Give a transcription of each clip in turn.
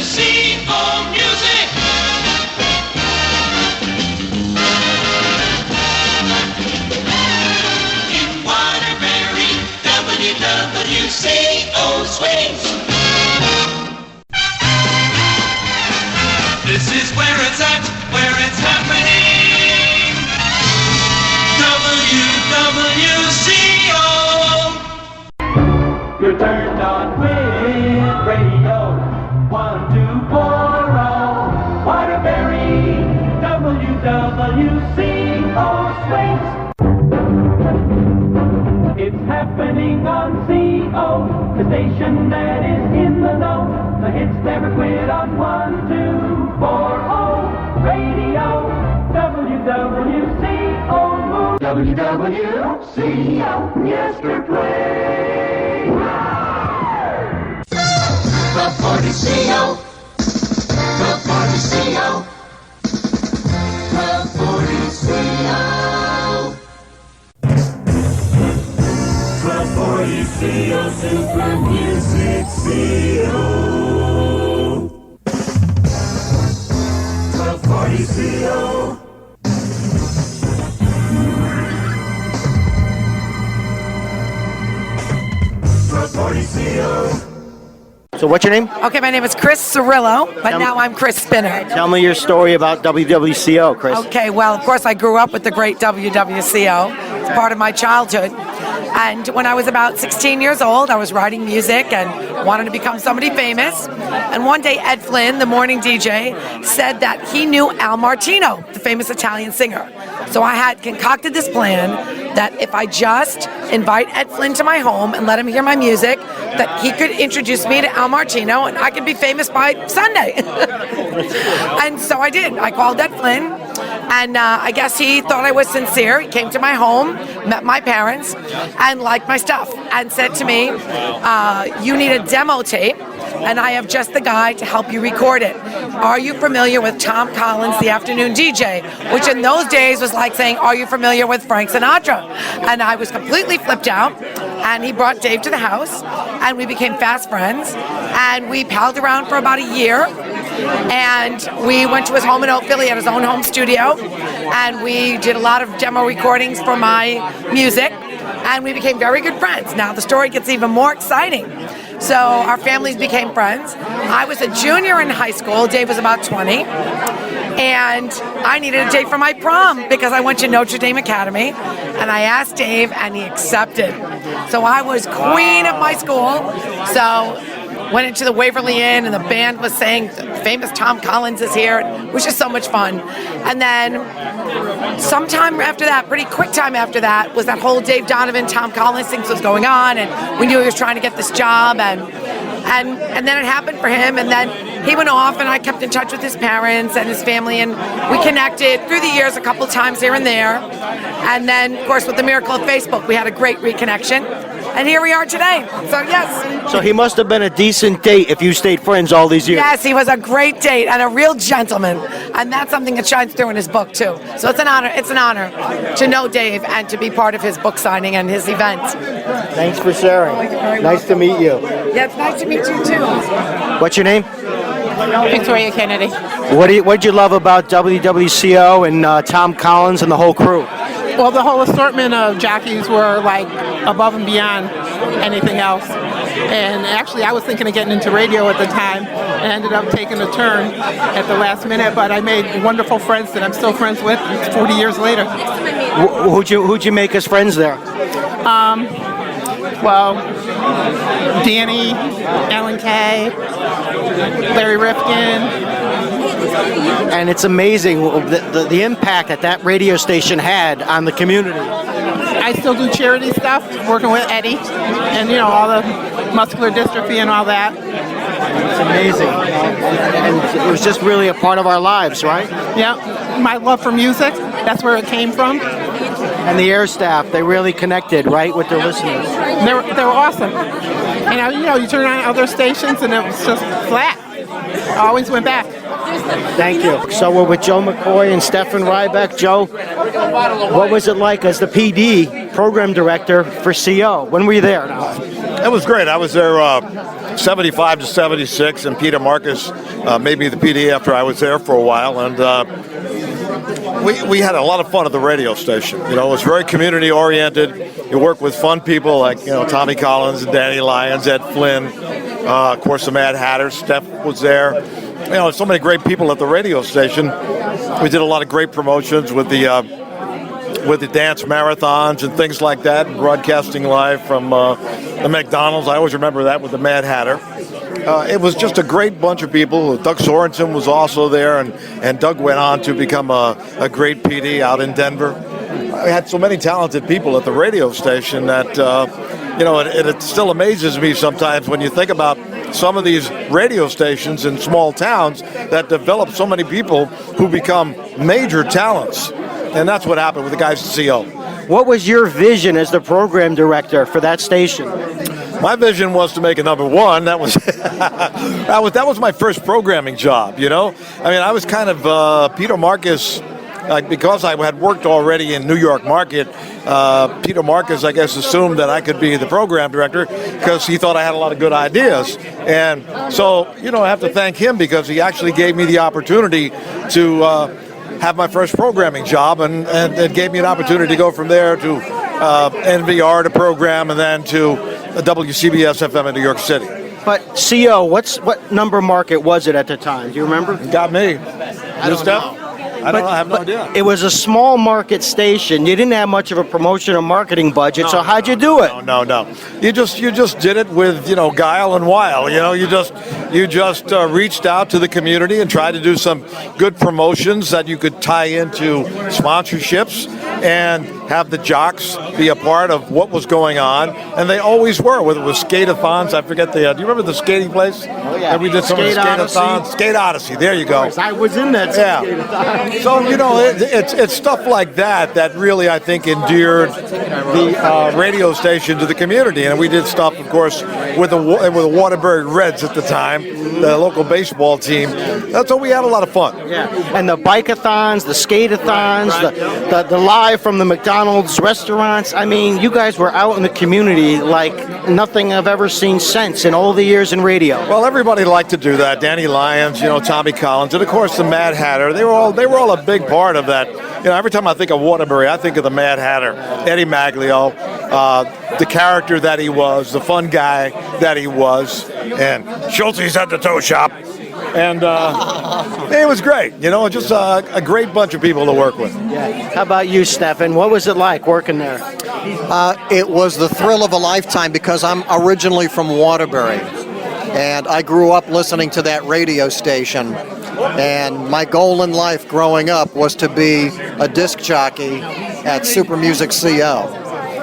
WWCO music. In Waterbury, WWCO swings. This is where it's at, where it's happening. WWCO. You're turned on with radio 1240 Waterbury, WWCO swings. It's happening on CO, the station that is in the know. The hits never quit on 1240 radio, WWCO. WWCO, yesterday. The Party CO. The Party CO. The Party CO. The Party CO, Super Music CO. The Party CO. The Party CO. So what's your name? Okay, my name is Chris Cirillo, but now I'm Chris Spinner. Tell me your story about WWCO, Chris. Okay, well, of course, I grew up with the great WWCO. It's part of my childhood. And when I was about 16 years old, I was writing music and wanted to become somebody famous. And one day, Ed Flynn, the morning DJ, said that he knew Al Martino, the famous Italian singer. So I had concocted this plan that if I just invite Ed Flynn to my home and let him hear my music, that he could introduce me to Al Martino and I could be famous by Sunday. And so I did. I called Ed Flynn. And I guess he thought I was sincere. He came to my home, met my parents, and liked my stuff, and said to me, you need a demo tape, and I have just the guy to help you record it. Are you familiar with Tom Collins, the afternoon DJ? Which in those days was like saying, are you familiar with Frank Sinatra? And I was completely flipped out. And he brought Dave to the house, and we became fast friends, and we palled around for about a year. And we went to his home in Oakville. He had his own home studio, and we did a lot of demo recordings for my music, and we became very good friends. Now the story gets even more exciting. So our families became friends. I was a junior in high school. Dave was about 20. And I needed a date for my prom because I went to Notre Dame Academy, and I asked Dave, and he accepted. So I was queen of my school. So went into the Waverly Inn, and the band was saying, famous Tom Collins is here. It was just so much fun. And then sometime after that, pretty quick time after that, was that whole Dave Donovan, Tom Collins thing was going on, and we knew he was trying to get this job, and then it happened for him, and then he went off, and I kept in touch with his parents and his family, and we connected through the years a couple times here and there. And then, of course, with the miracle of Facebook, we had a great reconnection. And here we are today. So, yes. So he must have been a decent date if you stayed friends all these years. Yes, he was a great date and a real gentleman. And that's something that shines through in his book, too. So it's an honor. It's an honor to know Dave and to be part of his book signing and his event. Thanks for sharing. Nice to meet you. Yeah, it's nice to meet you, too. What's your name? Victoria Kennedy. What'd you love about WWCO and Tom Collins and the whole crew? Well, the whole assortment of jockeys were like above and beyond anything else. And actually, I was thinking of getting into radio at the time, and ended up taking a turn at the last minute. But I made wonderful friends that I'm still friends with 40 years later. Who'd you make as friends there? Well, Danny, Ellen Kay, Larry Rifkin. And it's amazing the impact that radio station had on the community. I still do charity stuff, working with Eddie, and all the muscular dystrophy and all that. It's amazing. And it was just really a part of our lives, right? Yeah, my love for music, that's where it came from. And the air staff, they really connected, right, with their listeners. They were awesome. And you turn on other stations and it was just flat. I always went back. Thank you. So we're with Joe McCoy and Stefan Rybeck. Joe, what was it like as the PD program director for CO? When were you there now? It was great. I was there 75 to 76, and Peter Marcus made me the PD after I was there for a while, and we had a lot of fun at the radio station. You know, it was very community oriented. You work with fun people like, you know, Tommy Collins and Danny Lyons, Ed Flynn, of course the Mad Hatter, Steph was there. You know, so many great people at the radio station. We did a lot of great promotions with the dance marathons and things like that, broadcasting live from the McDonald's. I always remember that with the Mad Hatter. It was just a great bunch of people. Doug Sorensen was also there, and Doug went on to become a great PD out in Denver. I had so many talented people at the radio station that, you know, it still amazes me sometimes when you think about some of these radio stations in small towns that develop so many people who become major talents. And that's what happened with the guys at CO. What was your vision as the program director for that station? My vision was to make it number one. That was that was my first programming job, you know? I mean, I was kind of Peter Marcus, because I had worked already in New York market, Peter Marcus, I guess, assumed that I could be the program director because he thought I had a lot of good ideas. And so, you know, I have to thank him because he actually gave me the opportunity to have my first programming job, and it gave me an opportunity to go from there to NVR to program, and then to WCBS FM in New York City. But CO, what number market was it at the time? Do you remember? Got me. I don't know. I don't know. I have no idea. It was a small market station. You didn't have much of a promotion or marketing budget, so how'd you do it? No. You just did it with, you know, guile and wile. You know, you just reached out to the community and tried to do some good promotions that you could tie into sponsorships and have the jocks be a part of what was going on, and they always were. Whether it was skate-a-thons, I forget do you remember the skating place? Oh yeah. And we did some of the skate-a-thons. Skate Odyssey. There you go. I was in that. Yeah. So, you know, it's stuff like that really, I think, endeared the radio station to the community. And we did stuff, of course, with the Waterbury Reds at the time, the local baseball team. So we had a lot of fun. Yeah. And the bike-a-thons, the skate-a-thons, the live from the McDonald's restaurants. I mean, you guys were out in the community like nothing I've ever seen since in all the years in radio. Well, everybody liked to do that. Danny Lyons, you know, Tommy Collins, and of course the Mad Hatter. They were all a big part of that. You know, every time I think of Waterbury, I think of the Mad Hatter, Eddie Maglio, the character that he was, the fun guy that he was, and Schulte's at the toe shop. And it was great, you know, just a great bunch of people to work with. Yeah. How about you, Stefan? What was it like working there? It was the thrill of a lifetime because I'm originally from Waterbury, and I grew up listening to that radio station. And my goal in life growing up was to be a disc jockey at Super Music CO.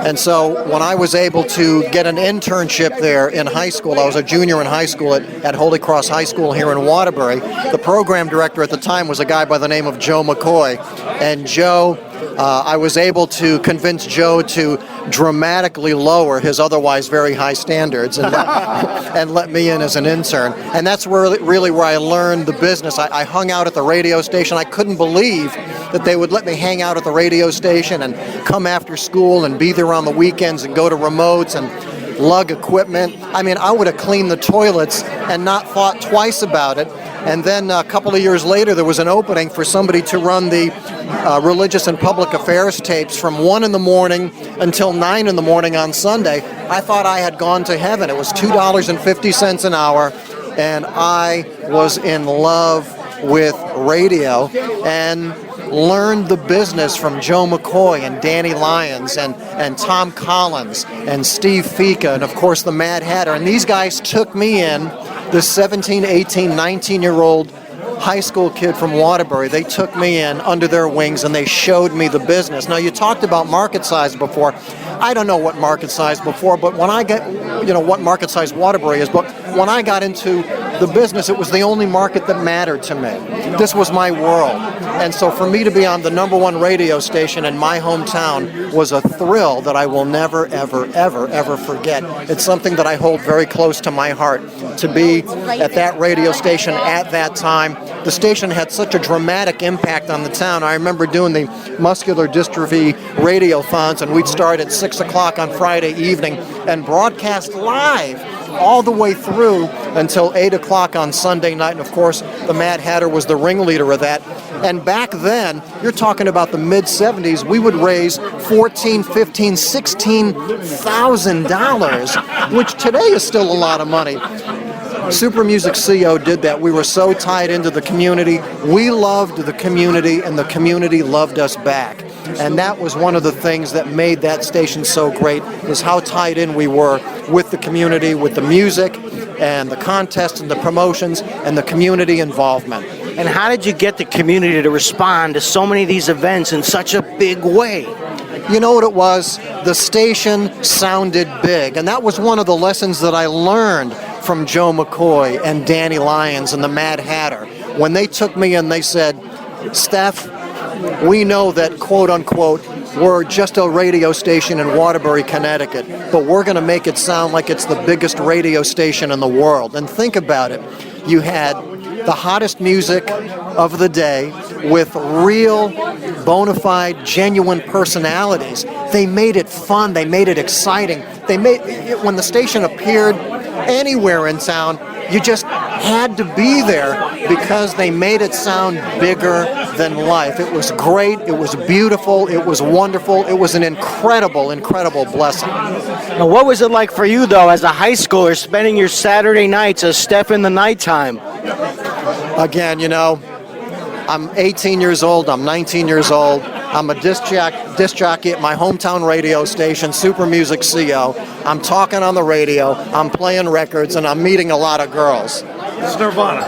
And so when I was able to get an internship there in high school, I was a junior in high school at Holy Cross High School here in Waterbury. The program director at the time was a guy by the name of Joe McCoy. And Joe, I was able to convince Joe to dramatically lower his otherwise very high standards and let me in as an intern. And that's really where I learned the business. I hung out at the radio station. I couldn't believe that they would let me hang out at the radio station and come after school and be there on the weekends and go to remotes and lug equipment. I mean, I would have cleaned the toilets and not thought twice about it. And then a couple of years later, there was an opening for somebody to run the religious and public affairs tapes from 1 in the morning until 9 in the morning on Sunday. I thought I had gone to heaven. It was $2.50 an hour, and I was in love with radio and learned the business from Joe McCoy and Danny Lyons and Tom Collins and Steve Fika and, of course, the Mad Hatter. And these guys took me in, the 17, 18, 19-year-old high school kid from Waterbury. They took me in under their wings and they showed me the business. Now, you talked about market size before. I don't know what market size before, but when I get, what market size Waterbury is, but when I got into the business, it was the only market that mattered to me. This was my world. And so for me to be on the #1 radio station in my hometown was a thrill that I will never, ever, ever, ever forget. It's something that I hold very close to my heart, to be at that radio station at that time. The station had such a dramatic impact on the town. I remember doing the muscular dystrophy radiothons, and we'd start at 6 o'clock on Friday evening and broadcast live all the way through until 8 o'clock on Sunday night. And of course, the Mad Hatter was the ringleader of that. And back then, you're talking about the mid-'70s, we would raise $14,000, $15,000, $16,000, which today is still a lot of money. Super Music CO did that. We were so tied into the community. We loved the community, and the community loved us back. And that was one of the things that made that station so great, is how tied in we were with the community, with the music and the contests and the promotions and the community involvement. And how did you get the community to respond to so many of these events in such a big way? You know what it was? The station sounded big, and that was one of the lessons that I learned from Joe McCoy and Danny Lyons and the Mad Hatter. When they took me in, they said, "Steph, we know that, quote unquote, we're just a radio station in Waterbury, Connecticut, but we're going to make it sound like it's the biggest radio station in the world." And think about it. You had the hottest music of the day with real, bona fide, genuine personalities. They made it fun. They made it exciting. They made it, when the station appeared anywhere in town, you just had to be there because they made it sound bigger than life. It was great. It was beautiful. It was wonderful. It was an incredible, incredible blessing. Now, what was it like for you, though, as a high schooler, spending your Saturday nights as Steph in the nighttime? Again, you know, I'm 18 years old. I'm 19 years old. I'm a disc jockey at my hometown radio station, Super Music CO. I'm talking on the radio, I'm playing records, and I'm meeting a lot of girls. It's Nirvana.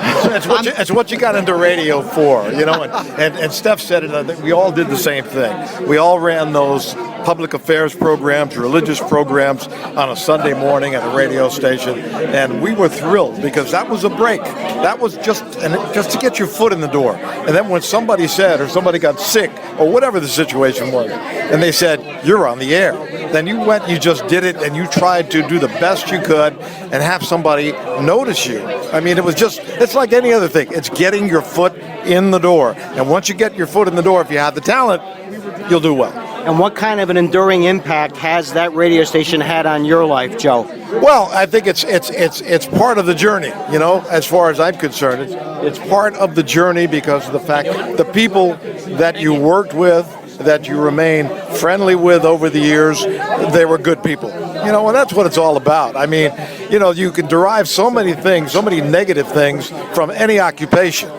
It's what you got into radio for, you know. And Steph said it. I think we all did the same thing. We all ran those public affairs programs, religious programs on a Sunday morning at a radio station, and we were thrilled because that was a break. That was just to get your foot in the door. And then when somebody said, or somebody got sick, or whatever the situation was, and they said, "You're on the air," then you went, you just did it, and you tried to do the best you could and have somebody notice you. I mean, it's like any other thing. It's getting your foot in the door. And once you get your foot in the door, if you have the talent, you'll do well. And what kind of an enduring impact has that radio station had on your life, Joe? Well, I think it's part of the journey, you know, as far as I'm concerned. It's part of the journey because of the fact the people that you worked with, that you remain friendly with over the years, they were good people. You know, and that's what it's all about. I mean, you know, you can derive so many things, so many negative things from any occupation.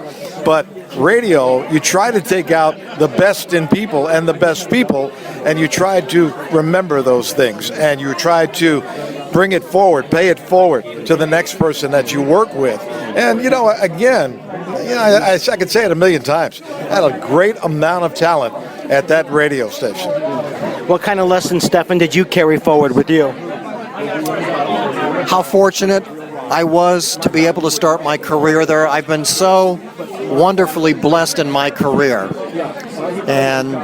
But radio, you try to take out the best in people and the best people, and you try to remember those things, and you try to bring it forward, pay it forward to the next person that you work with. And, you know, again, you know, I could say it a million times. I had a great amount of talent at that radio station. What kind of lessons, Stefan, did you carry forward with you? How fortunate I was to be able to start my career there. I've been so wonderfully blessed in my career. And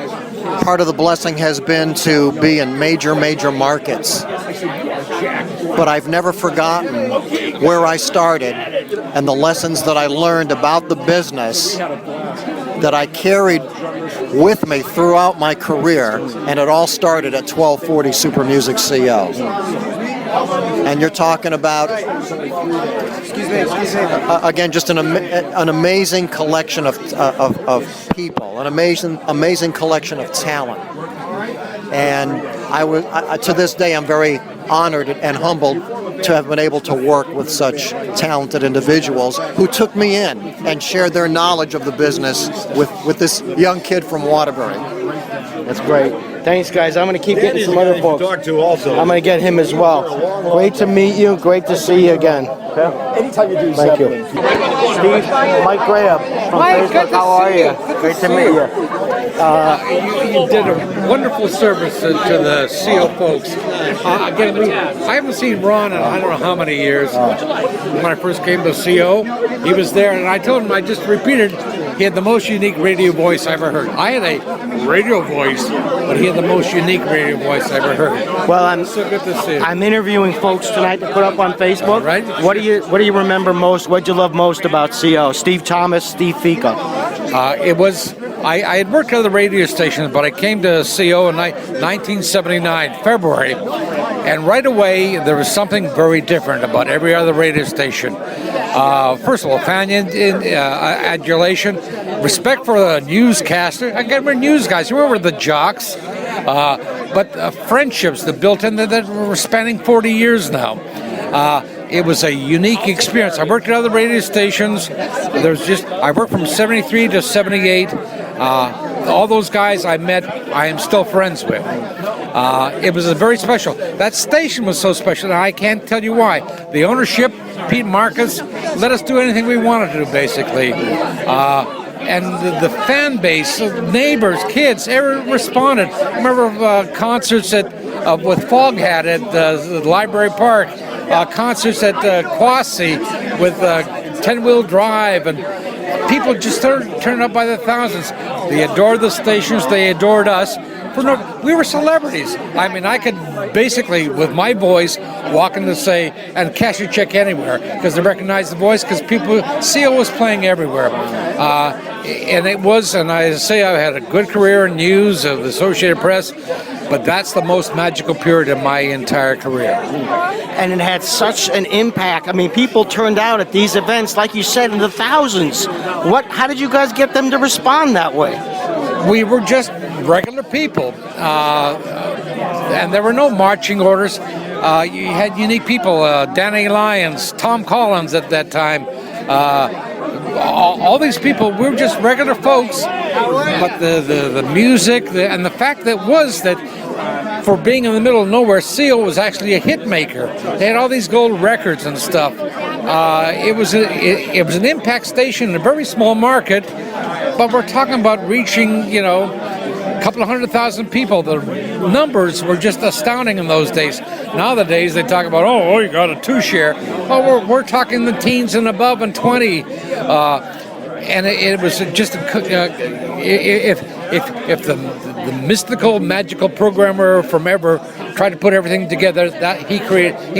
part of the blessing has been to be in major markets. But I've never forgotten where I started and the lessons that I learned about the business that I carried with me throughout my career, and it all started at 1240 Super Music CO. And you're talking about, again, just an amazing collection of people, an amazing collection of talent. And to this day, I'm very honored and humbled to have been able to work with such talented individuals who took me in and shared their knowledge of the business with this young kid from Waterbury. That's great. Thanks, guys. I'm going to keep getting some other folks. Talk to also. I'm going to get him as well. Great to meet you. Great to see you again. Anytime you do Thank you. Steve, Mike Graham from Facebook. How are you? Great to meet you. You did a wonderful service to the CO folks. Again, I haven't seen Ron in I don't know how many years. When I first came to CO, he was there, and I told him, I just repeated, he had the most unique radio voice I ever heard. I had a radio voice, but he had the most unique radio voice I ever heard. Well, I'm so good to see him. I'm interviewing folks tonight to put up on Facebook. Right. What do you remember most? What did you love most about CO? Steve Thomas, Steve Fika. It was. I had worked at other radio stations, but I came to CO in 1979, February, and right away there was something very different about every other radio station. First of all, fan adulation, respect for the newscaster. Again, we're news guys. We were the jocks, but friendships that built in that were spanning 40 years now. It was a unique experience. I worked at other radio stations. I worked from 73 to 78. All those guys I met, I am still friends with. It was very special. That station was so special, and I can't tell you why. The ownership, Pete Marcus, let us do anything we wanted to do, basically. And the fan base, neighbors, kids, everyone responded. I remember concerts with Foghat at the Library Park, concerts at Quasi with 10-wheel drive, and people just started turning up by the thousands. They adored the stations. They adored us. We were celebrities. I mean, I could basically, with my voice, walk in to say and cash a check anywhere because they recognized the voice because CO was playing everywhere. And it was, and I say I had a good career in news of the Associated Press, but that's the most magical period of my entire career. And it had such an impact. I mean, people turned out at these events, like you said, in the thousands. How did you guys get them to respond that way? We were just regular people, and there were no marching orders. You had unique people, Danny Lyons, Tom Collins at that time. All these people, we were just regular folks, but the music and the fact that for being in the middle of nowhere, CO was actually a hit maker. They had all these gold records and stuff. It was an impact station in a very small market, but we're talking about reaching, a couple of 100,000 people. The numbers were just astounding in those days. Nowadays, they talk about, you got a 2-share. Oh, we're talking the teens and above and 20. And it was just if the mystical, magical programmer from ever tried to put everything together, that he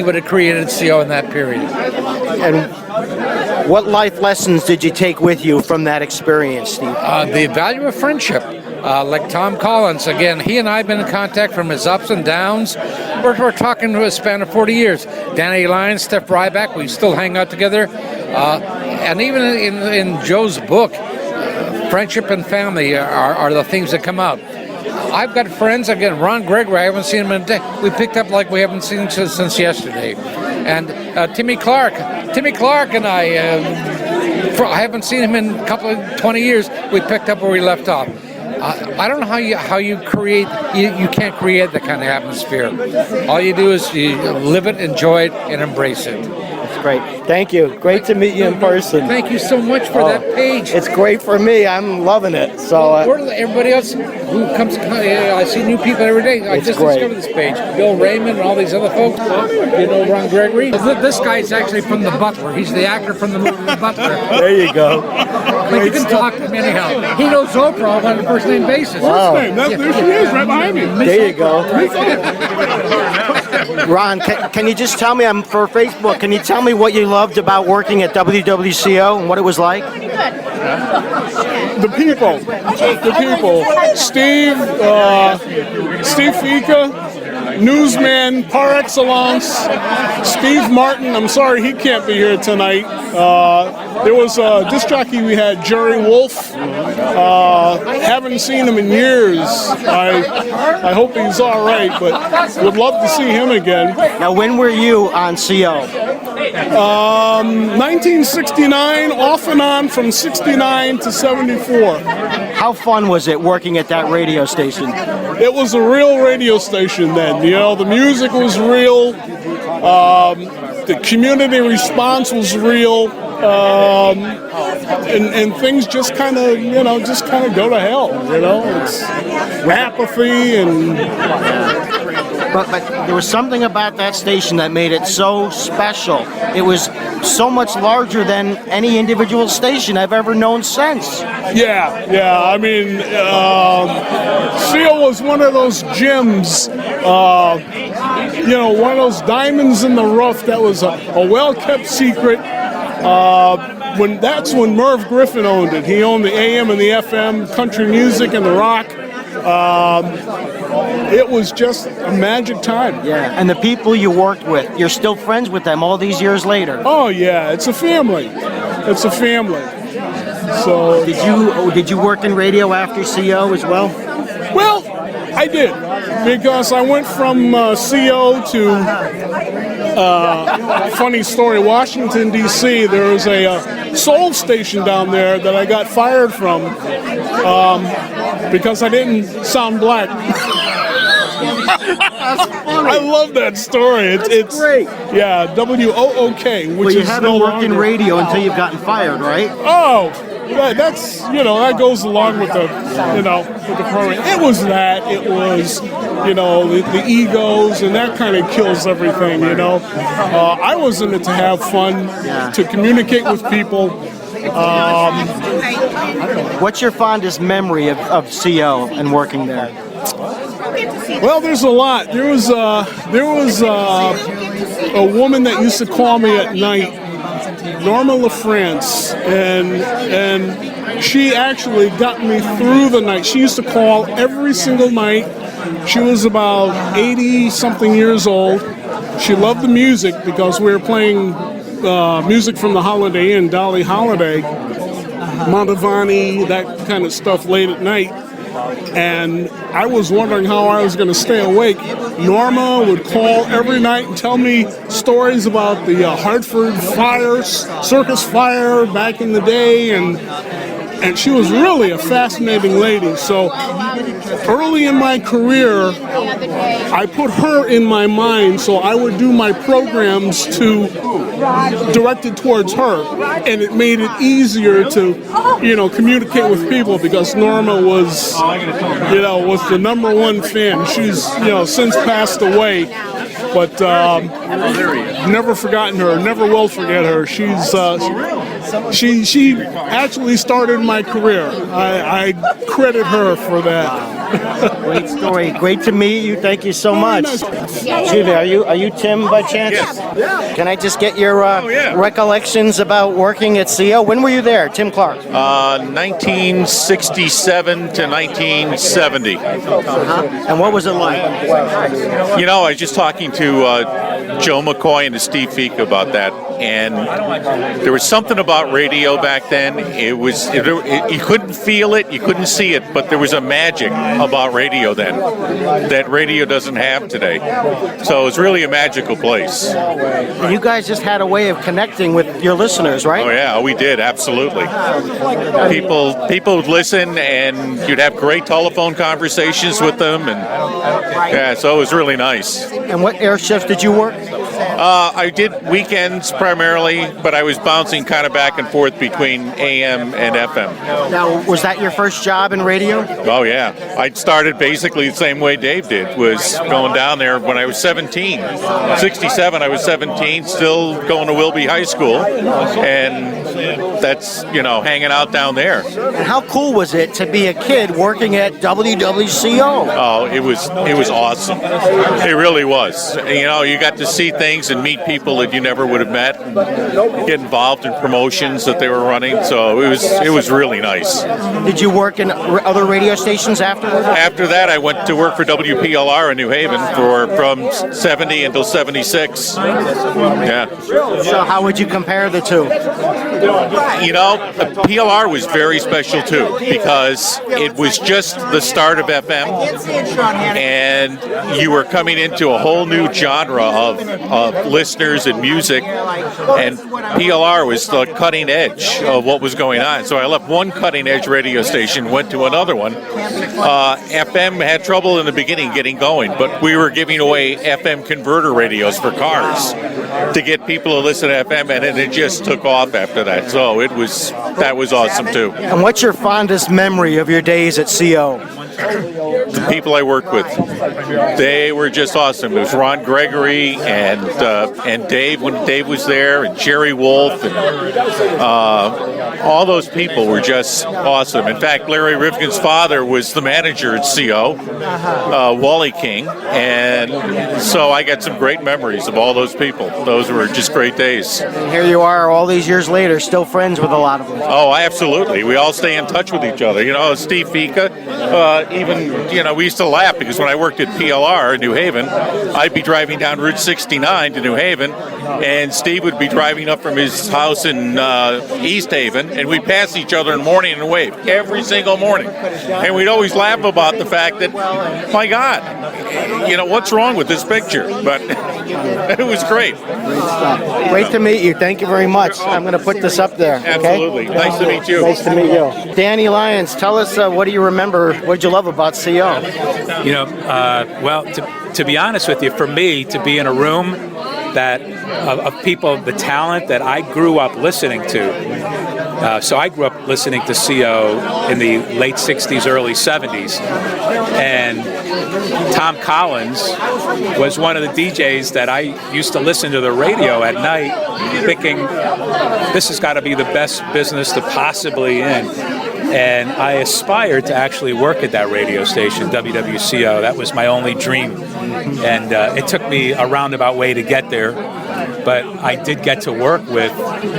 would have created CO in that period. And what life lessons did you take with you from that experience, Steve? The value of friendship. Like Tom Collins, again, he and I have been in contact from his ups and downs. We're talking to a span of 40 years. Danny Lyons, Steph Ryback, we still hang out together. And even in Joe's book, friendship and family are the things that come out. I've got friends, again, Ron Gregory, I haven't seen him in a day. We picked up like we haven't seen him since yesterday. And Timmy Clark and I haven't seen him in a couple of 20 years. We picked up where we left off. I don't know how you create. You can't create that kind of atmosphere. All you do is you live it, enjoy it, and embrace it. That's great. Thank you. Great to meet you in person. Thank you so much for that page. It's great for me. I'm loving it. So everybody else who comes, I see new people every day. I just discovered this page. Bill Raymond and all these other folks. You know Ron Gregory. This guy's actually from The Butler. He's the actor from the movie The Butler. There you go. But you can talk to him anyhow. He knows Oprah on a first name basis. Wow. There she is, right behind me. There you go. Ron, can you just tell me, I'm for Facebook, can you tell me what you loved about working at WWCO and what it was like? The people. Steve Fika, newsman par excellence. Steve Martin, I'm sorry he can't be here tonight. There was a disc jockey we had, Jerry Wolf. Haven't seen him in years. I hope he's all right, but would love to see him again. Now, when were you on CO? 1969, off and on from 69 to 74. How fun was it working at that radio station? It was a real radio station then. The music was real. The community response was real. and things just kind of go to hell. It's apathy and. But there was something about that station that made it so special. It was so much larger than any individual station I've ever known since. Yeah. I mean, Seal was one of those gems, one of those diamonds in the rough that was a well-kept secret. When Merv Griffin owned it. He owned the AM and the FM, country music and the rock. It was just a magic time. Yeah, and the people you worked with, you're still friends with them all these years later. Oh yeah, it's a family. It's a family. So did you work in radio after CO as well? Well, I did, because I went from CO to funny story, Washington D.C. There was a soul station down there that I got fired from because I didn't sound black. I love that story. It's great. Yeah, WOOK, which you is haven't no worked in longer radio until you've gotten fired, right? Oh, that's that goes along with the with the program. It was the egos, and that kind of kills everything. I was in it to have fun, to communicate with people. What's your fondest memory of CO and working there? Well, there's a lot. There was a woman that used to call me at night, Norma LaFrance, and she actually got me through the night. She used to call every single night. She was about 80-something years old. She loved the music because we were playing music from the Holiday Inn, Dolly Holiday, Montavani, that kind of stuff late at night. And I was wondering how I was going to stay awake. Norma would call every night and tell me stories about the Hartford fire, circus fire back in the day, and she was really a fascinating lady. So early in my career, I put her in my mind, so I would do my programs directed towards her, and it made it easier to communicate with people, because Norma was the number one fan. She's since passed away, but never forgotten her, never will forget her. She actually started my career. I credit her for that. Great story. Great to meet you. Thank you so much. Julie, are you Tim by chance? Yes. Can I just get your recollections about working at CO? When were you there, Tim Clark? 1967 to 1970. And what was it like? I was just talking to Joe McCoy and to Steve Fika about that, and there was something about radio back then. You couldn't feel it, you couldn't see it, but there was a magic about radio then that radio doesn't have today. So it was really a magical place. And you guys just had a way of connecting with your listeners, right? Oh yeah, we did, absolutely. People would listen, and you'd have great telephone conversations with them, and so it was really nice. And what air shifts did you work? I did weekends primarily, but I was bouncing kind of back and forth between AM and FM. Now, was that your first job in radio? Oh yeah, I started basically the same way Dave did, was going down there when I was 17. 67, I was 17, still going to Wilby High School, and that's, hanging out down there. And how cool was it to be a kid working at WWCO? Oh, it was awesome. It really was. You got to see things and meet people that you never would have met, and get involved in promotions that they were running. So it was really nice. Did you work in other radio stations after that? After that, I went to work for WPLR in New Haven from 70 until 76. Yeah. So how would you compare the two? PLR was very special too, because it was just the start of FM, and you were coming into a whole new genre of listeners and music, and PLR was the cutting edge of what was going on. So I left one cutting edge radio station, went to another one. FM had trouble in the beginning getting going, but we were giving away FM converter radios for cars to get people to listen to FM, and then it just took off after that. So that was awesome too. And what's your fondest memory of your days at CO? The people I worked with, they were just awesome. It was Ron Gregory and Dave when Dave was there, and Jerry Wolf, and all those people were just awesome. In fact, Larry Rifkin's father was the manager at CO, Wally King, and so I got some great memories of all those people. Those were just great days. And here you are all these years later, still friends with a lot of them. Oh, absolutely. We all stay in touch with each other. You know, Steve Fika, even, you know, we used to laugh because when I worked at PLR in New Haven, I'd be driving down Route 69 to New Haven, and Steve would be driving up from his house in East Haven, and we'd pass each other in the morning and wave every single morning. And we'd always laugh about the fact that, my God, you know, what's wrong with this picture? But it was great. Great to meet you. Thank you very much. I'm going to put this up there. Okay? Absolutely. Nice to meet you. Nice to meet you. Danny Lyons, tell us what do you remember, what did you love about CO? You know, well, to be honest with you, for me, to be in a room that of people, the talent that I grew up listening to. So I grew up listening to CO in the late 60s, early 70s. And Tom Collins was one of the DJs that I used to listen to the radio at night thinking, this has got to be the best business to possibly in. And I aspired to actually work at that radio station, WWCO. That was my only dream. And it took me a roundabout way to get there. But I did get to work with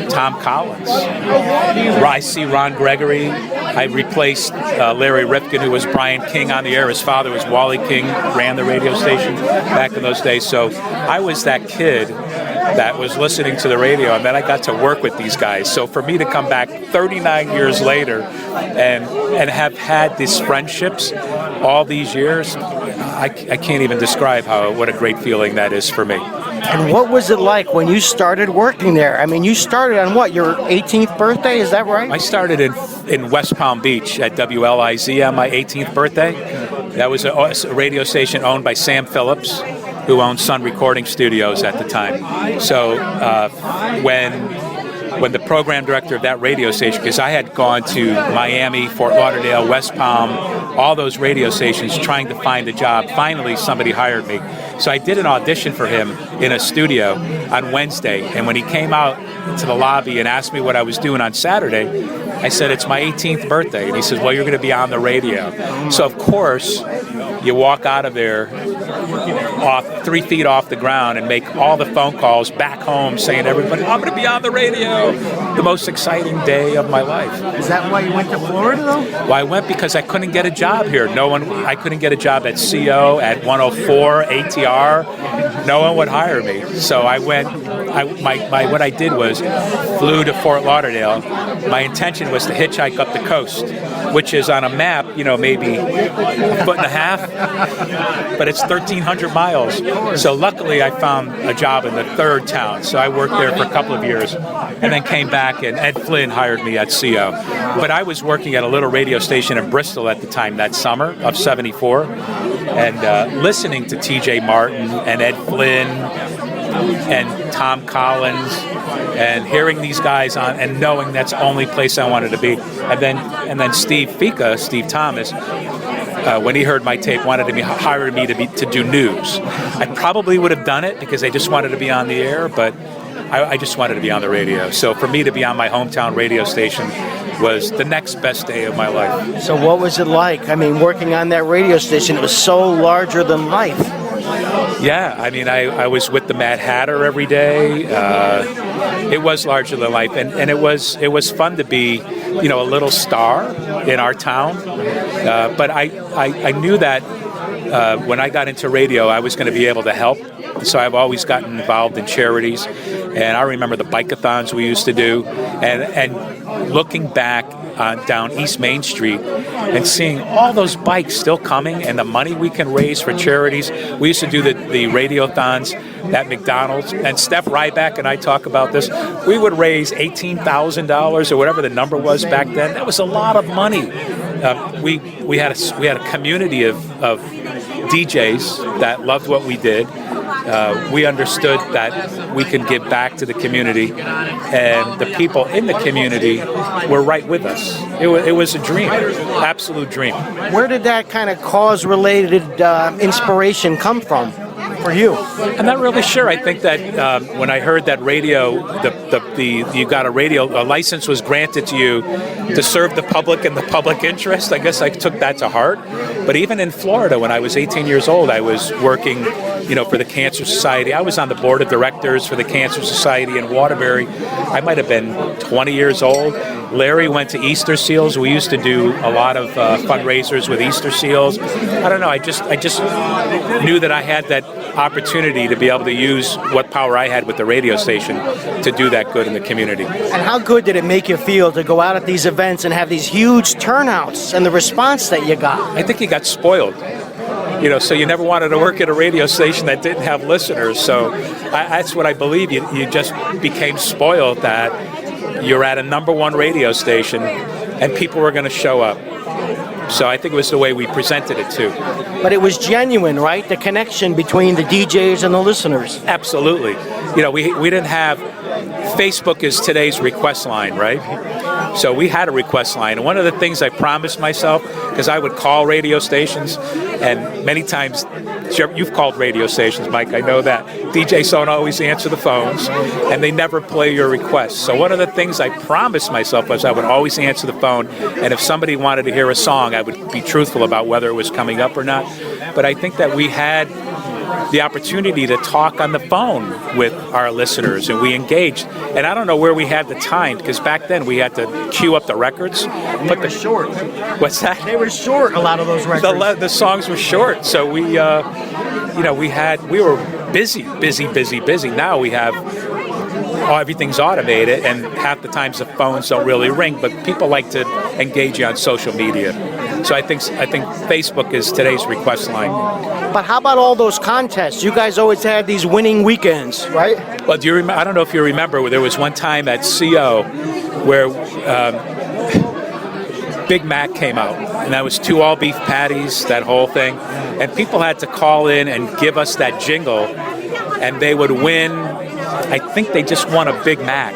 Tom Collins. I see Ron Gregory. I replaced Larry Rifkin, who was Brian King on the air. His father was Wally King, ran the radio station back in those days. So I was that kid that was listening to the radio, and then I got to work with these guys. So for me to come back 39 years later and have had these friendships all these years, I can't even describe what a great feeling that is for me. And what was it like when you started working there? I mean, you started on what, your 18th birthday, is that right? I started in West Palm Beach at WLIZ on my 18th birthday. That was a radio station owned by Sam Phillips, who owned Sun Recording Studios at the time. So when the program director of that radio station, because I had gone to Miami, Fort Lauderdale, West Palm, all those radio stations trying to find a job, finally somebody hired me. So I did an audition for him in a studio on Wednesday, and when he came out to the lobby and asked me what I was doing on Saturday, I said, it's my 18th birthday. And he says, well, you're going to be on the radio. So, of course, you walk out of there 3 feet off the ground and make all the phone calls back home saying to everybody, I'm going to be on the radio. The most exciting day of my life. Is that why you went to Florida, though? Well, I went because I couldn't get a job here. I couldn't get a job at CO, at 104, ATR. No one would hire me. So I went, what I did was flew to Fort Lauderdale. My intention was to hitchhike up the coast, which is on a map, maybe a foot and a half, but it's 1,300 miles. So luckily I found a job in the third town. So I worked there for a couple of years and then came back, and Ed Flynn hired me at CO. But I was working at a little radio station in Bristol at the time, that summer of '74, and listening to TJ Martin and Ed Flynn and Tom Collins, and hearing these guys on and knowing that's the only place I wanted to be. And then Steve Thomas, when he heard my tape, hired me to do news. I probably would have done it because I just wanted to be on the air, but I just wanted to be on the radio. So for me to be on my hometown radio station was the next best day of my life. So what was it like? I mean, working on that radio station, it was so larger than life. Yeah, I mean, I was with the Mad Hatter every day. It was larger than life, and it was fun to be, a little star in our town. But I knew that when I got into radio, I was going to be able to help. So I've always gotten involved in charities, and I remember the bike-a-thons we used to do, and looking back down East Main Street and seeing all those bikes still coming and the money we can raise for charities. We used to do the radiothons at McDonald's, and Steph Ryback and I talk about this. We would raise $18,000 or whatever the number was back then. That was a lot of money. We had a community of DJs that loved what we did. We understood that we could give back to the community, and the people in the community were right with us. It was a dream, absolute dream. Where did that kind of cause-related inspiration come from for you? I'm not really sure. I think that when I heard that radio, you got a license was granted to you to serve the public and the public interest. I guess I took that to heart. But even in Florida, when I was 18 years old, I was working, for the Cancer Society. I was on the board of directors for the Cancer Society in Waterbury. I might have been 20 years old. Larry went to Easter Seals. We used to do a lot of fundraisers with Easter Seals. I don't know. I just knew that I had that opportunity to be able to use what power I had with the radio station to do that good in the community. And how good did it make you feel to go out at these events and have these huge turnouts and the response that you got? I think you got spoiled. So you never wanted to work at a radio station that didn't have listeners. So that's what I believe. You just became spoiled that you're at a number one radio station and people were going to show up. So I think it was the way we presented it too. But it was genuine, right? The connection between the DJs and the listeners. Absolutely. We didn't have, Facebook is today's request line, right? So we had a request line. And one of the things I promised myself, because I would call radio stations, and many times, you've called radio stations, Mike, I know that. DJs don't always answer the phones, and they never play your requests. So one of the things I promised myself was I would always answer the phone, and if somebody wanted to hear a song, I would be truthful about whether it was coming up or not. But I think that we had the opportunity to talk on the phone with our listeners, and we engaged. And I don't know where we had the time, because back then we had to queue up the records. But they're short. What's that? They were short, a lot of those records. The songs were short, so we were busy. Now we have everything's automated, and half the times the phones don't really ring, but people like to engage you on social media. So I think Facebook is today's request line. But how about all those contests? You guys always had these winning weekends, right? Well, I don't know if you remember, there was one time at CO where Big Mac came out, and that was 2 all-beef patties, that whole thing. And people had to call in and give us that jingle, and they would win. I think they just won a Big Mac.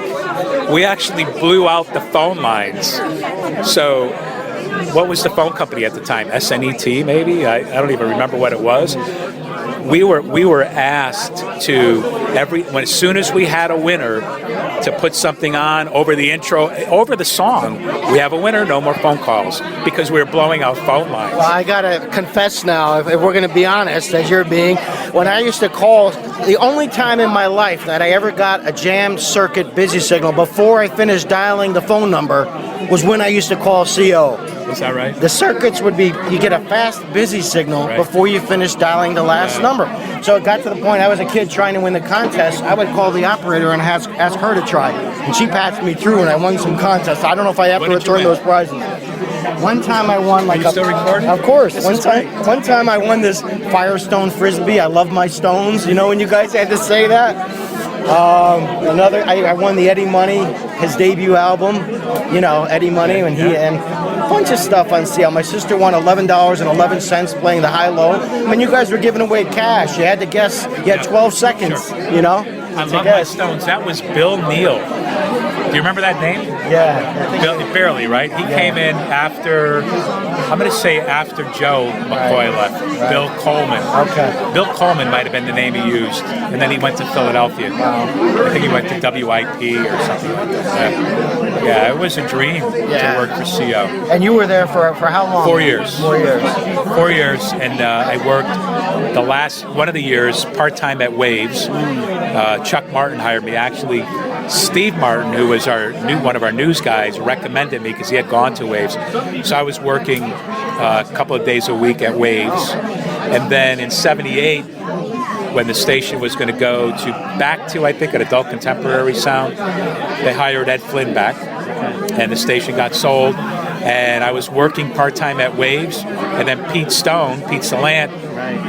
We actually blew out the phone lines. So what was the phone company at the time? SNET, maybe? I don't even remember what it was. We were asked to as soon as we had a winner, to put something on over the intro, over the song. We have a winner, no more phone calls, because we were blowing out phone lines. Well, I gotta confess now, if we're gonna be honest, as you're being, when I used to call, the only time in my life that I ever got a jammed circuit busy signal before I finished dialing the phone number was when I used to call CO. Is that right? The circuits would be, you get a fast busy signal before you finish dialing the last number. So it got to the point, I was a kid trying to win the contest, I would call the operator and ask her to try. And she patched me through and I won some contests. I don't know if I have to return those prizes. One time I won Are you still recording? Of course. One time I won this Firestone Frisbee. I love my stones. You know when you guys had to say that? I won the Eddie Money, his debut album. Eddie Money, and a bunch of stuff on sale. My sister won $11.11 playing the high-low. I mean, you guys were giving away cash. You had to guess. You had 12 seconds. I love my stones. That was Bill Neal. Do you remember that name? Yeah. Barely, right? He came in after, I'm going to say after Joe McCoy left. Right. Bill Coleman. Okay. Bill Coleman might have been the name he used. And then he went to Philadelphia. Wow. I think he went to WIP or something like that. Yeah, it was a dream to work for CO. And you were there for how long? 4 years. 4 years. 4 years, and I worked one of the years part-time at Waves. Chuck Martin hired me. Actually, Steve Martin, who was one of our news guys, recommended me because he had gone to Waves. So I was working a couple of days a week at Waves. And then in '78, when the station was going to go back to, I think, an adult contemporary sound, they hired Ed Flynn back. and the station got sold. And I was working part-time at Waves, and then Pete Salant,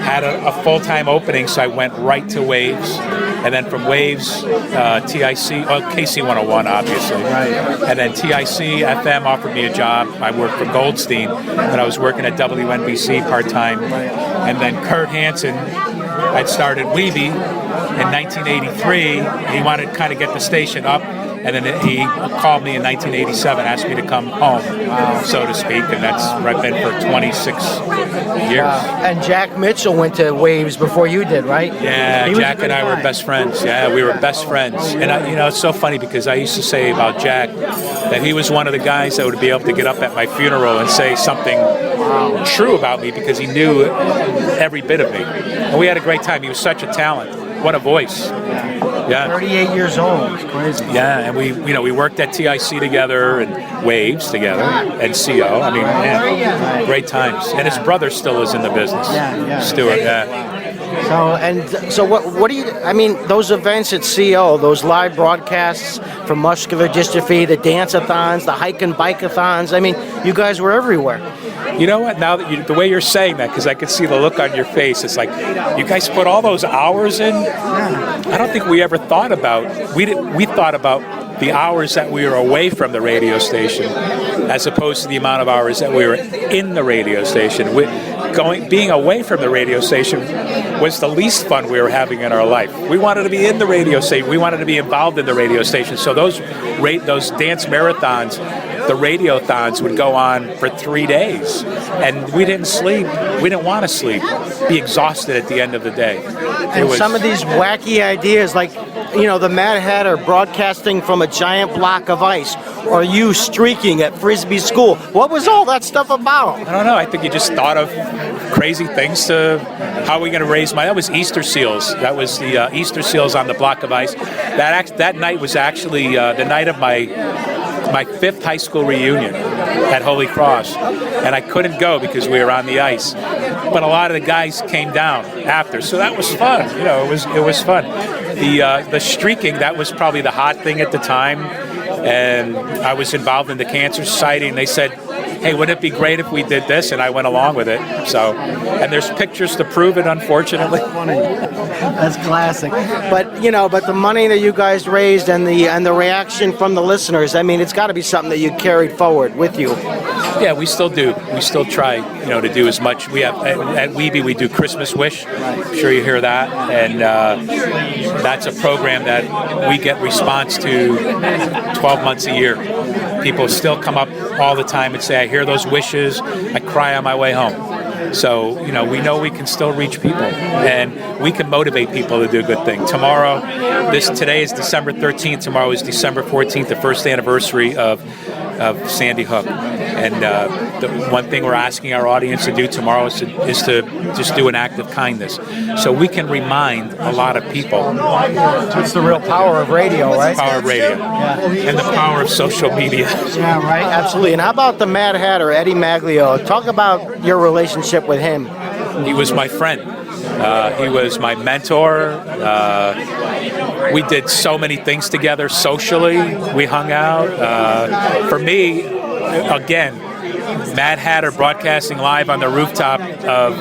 had a full-time opening, so I went right to Waves. And then from Waves, TIC, KC101, obviously. And then TIC FM offered me a job. I worked for Goldstein, but I was working at WNBC part-time. And then Kurt Hansen, I'd started Weeby in 1983. He wanted to kind of get the station up. And then he called me in 1987, asked me to come home, so to speak, and that's where I've been for 26 years. And Jack Mitchell went to Waves before you did, right? Yeah, Jack and I were best friends. Yeah, we were best friends. And, it's so funny because I used to say about Jack that he was one of the guys that would be able to get up at my funeral and say something true about me because he knew every bit of me. And we had a great time. He was such a talent. What a voice. Yeah. 38 years old. It's crazy. Yeah, and we worked at TIC together and Waves together and CO. I mean, man, great times. And his brother still is in the business. Stuart, So what do you? I mean, those events at CO, those live broadcasts from muscular dystrophy, the dance-a-thons, the hike and bike-a-thons. I mean, you guys were everywhere. You know what? Now that the way you're saying that, because I can see the look on your face, it's like you guys put all those hours in. I don't think we ever thought about. We thought about the hours that we were away from the radio station, as opposed to the amount of hours that we were in the radio station. Being away from the radio station was the least fun we were having in our life. We wanted to be in the radio station. We wanted to be involved in the radio station. So those dance marathons, the radiothons would go on for 3 days, and we didn't sleep. We didn't want to sleep. Be exhausted at the end of the day. And some of these wacky ideas, like the Mad Hatter broadcasting from a giant block of ice, or you streaking at Frisbee School. What was all that stuff about? I don't know. I think you just thought of crazy things to how are we going to raise money. That was Easter seals. That was the Easter seals on the block of ice. That night was actually the night of my 5th high school reunion at Holy Cross, and I couldn't go because we were on the ice. But a lot of the guys came down after, so that was fun. It was fun. The streaking, that was probably the hot thing at the time, and I was involved in the Cancer Society, and they said, hey, wouldn't it be great if we did this? And I went along with it. So, and there's pictures to prove it, unfortunately. That's classic. But the money that you guys raised and the reaction from the listeners, I mean, it's got to be something that you carried forward with you. Yeah, we still do. We still try, to do as much. We have at Weeby, we do Christmas Wish. I'm sure you hear that, and that's a program that we get response to 12 months a year. People still come up all the time and say, I hear those wishes, I cry on my way home. So, we know we can still reach people, and we can motivate people to do a good thing. Today is December 13th, tomorrow is December 14th, the first anniversary of Sandy Hook. And the one thing we're asking our audience to do tomorrow is to just do an act of kindness. So we can remind a lot of people. It's the real power of radio, right? The power of radio. Yeah. And the power of social media. Yeah, right. Absolutely. And how about the Mad Hatter, Eddie Maglio? Talk about your relationship with him. He was my friend. He was my mentor. We did so many things together socially. We hung out. For me, again, Mad Hatter broadcasting live on the rooftop of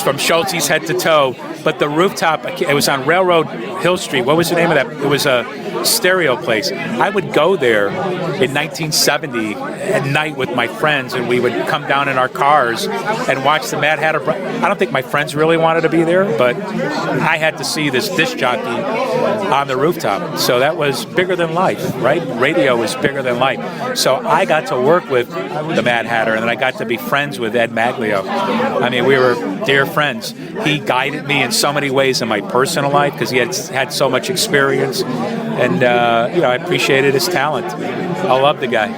from Schulte's Head to Toe. But the rooftop, it was on Railroad Hill Street. What was the name of that? It was a stereo place. I would go there in 1970 at night with my friends, and we would come down in our cars and watch the Mad Hatter. I don't think my friends really wanted to be there, but I had to see this disc jockey on the rooftop. So that was bigger than life, right? Radio was bigger than life. So I got to work with the Mad Hatter, and then I got to be friends with Ed Maglio. I mean, we were dear friends. He guided me in so many ways in my personal life because he had so much experience, and I appreciated his talent. I love the guy.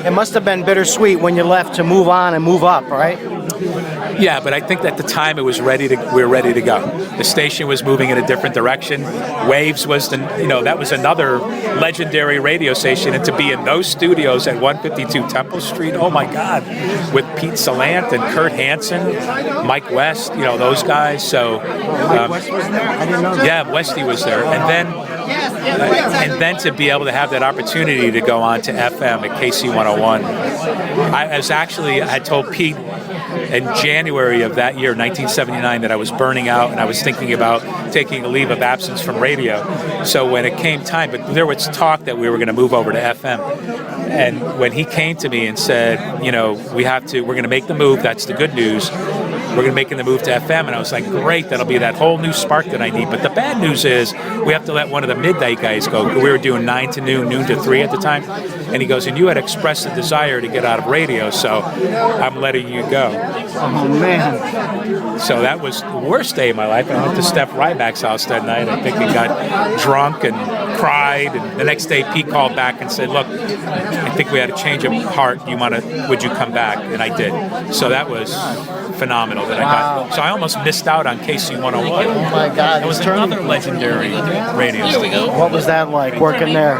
It must have been bittersweet when you left to move on and move up, right? Yeah, but I think at the time we were ready to go. The station was moving in a different direction. Waves was that was another legendary radio station, and to be in those studios at 152 Temple Street, oh my God, with Pete Salant and Kurt Hansen, Mike West, those guys. So yeah, Westy was there, and then to be able to have that opportunity to go on to FM at KC 101. I told Pete in January of that year, 1979, that I was burning out and I was thinking about taking a leave of absence from radio. So when it came time, but there was talk that we were going to move over to FM. And when he came to me and said, we're going to make the move, that's the good news. We're going to make the move to FM. And I was like, great, that'll be that whole new spark that I need. But the bad news is we have to let one of the midnight guys go. We were doing 9 to noon, noon to 3 at the time. And he goes, and you had expressed a desire to get out of radio, so I'm letting you go. Oh, man. So that was the worst day of my life. I went to Steph Ryback's house that night. I think he got drunk and cried. And the next day, Pete called back and said, look, I think we had a change of heart. Would you come back? And I did. So that was phenomenal that I got. So I almost missed out on KC 101. Oh, my God. It was another legendary radio station. What was that like, working there?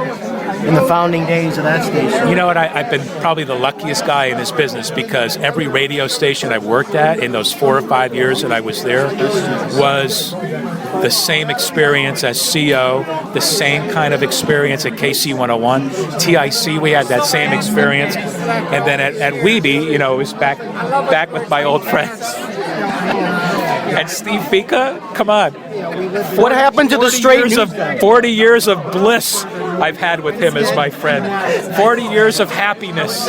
In the founding days of that station? You know what? I've been probably the luckiest guy in this business because every radio station I've worked at in those 4 or 5 years that I was there was the same experience as CO, the same kind of experience at KC 101. TIC, we had that same experience. And then at Weeby, it was back with my old friends. And Steve Fika, come on. What happened to the straight news? 40 years of bliss I've had with him as my friend. 40 years of happiness.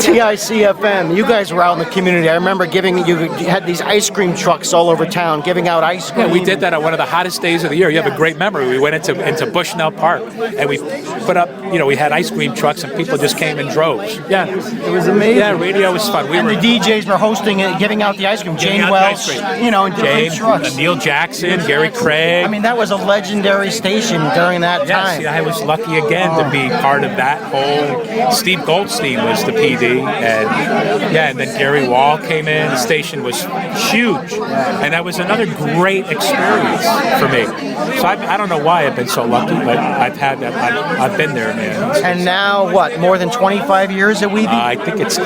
TICFM, you guys were out in the community. I remember you had these ice cream trucks all over town giving out ice cream. Yeah, we did that on one of the hottest days of the year. You have a great memory. We went into Bushnell Park and we put up, we had ice cream trucks and people just came in droves. Yeah. It was amazing. Yeah, radio was fun. The DJs were hosting it, giving out the ice cream. Jane Welch, in different trucks. Neil Jackson, Gary Craig. I mean, that was a legendary station during that time. Yes, I was lucky again to be part of that whole. Steve Goldstein was the PD, and then Gary Wall came in. The station was huge, and that was another great experience for me. So I don't know why I've been so lucky, but I've had that. I've been there, man. And now, what? More than 25 years at Weeby? I think it's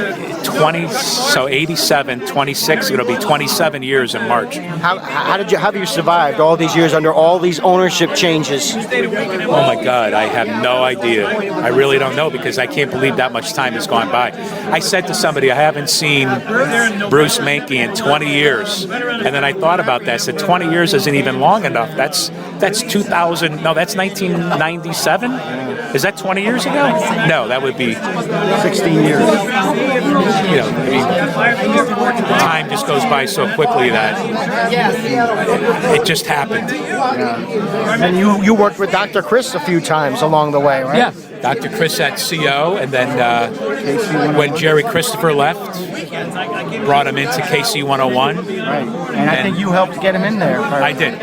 20. So 87, 26. It'll be 27 years in March. How have you survived all these years under all these ownership changes? Oh my God, I have no idea. I really don't know because I can't believe that much time has gone by. I said to somebody, I haven't seen Bruce Mankey in 20 years. And then I thought about that. I said, 20 years isn't even long enough. That's 2000. No, that's 1997. Is that 20 years ago? No, that would be 16 years. Time just goes by so quickly that it just happened. And you worked with Dr. Chris a few times along the way, right? Yeah, Dr. Chris at CO, and then when Jerry Christopher left, brought him into KC 101. Right, and I think you helped get him in there. I did.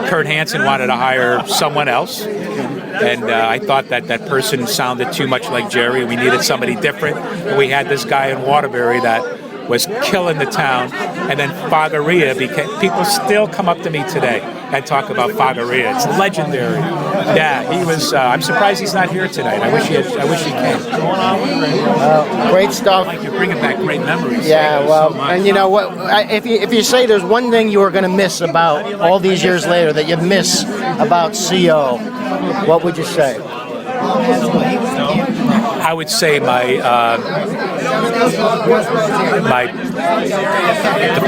Kurt Hansen wanted to hire someone else. And I thought that person sounded too much like Jerry. We needed somebody different. And we had this guy in Waterbury that was killing the town. And then Fagaria people still come up to me today and talk about Fagaria. It's legendary. Yeah, he was. I'm surprised he's not here tonight. I wish he came. Great stuff. Like you're bringing back great memories. Yeah, well, and you know what? If you say there's one thing you were going to miss about all these years later that you miss about CO, what would you say? I would say the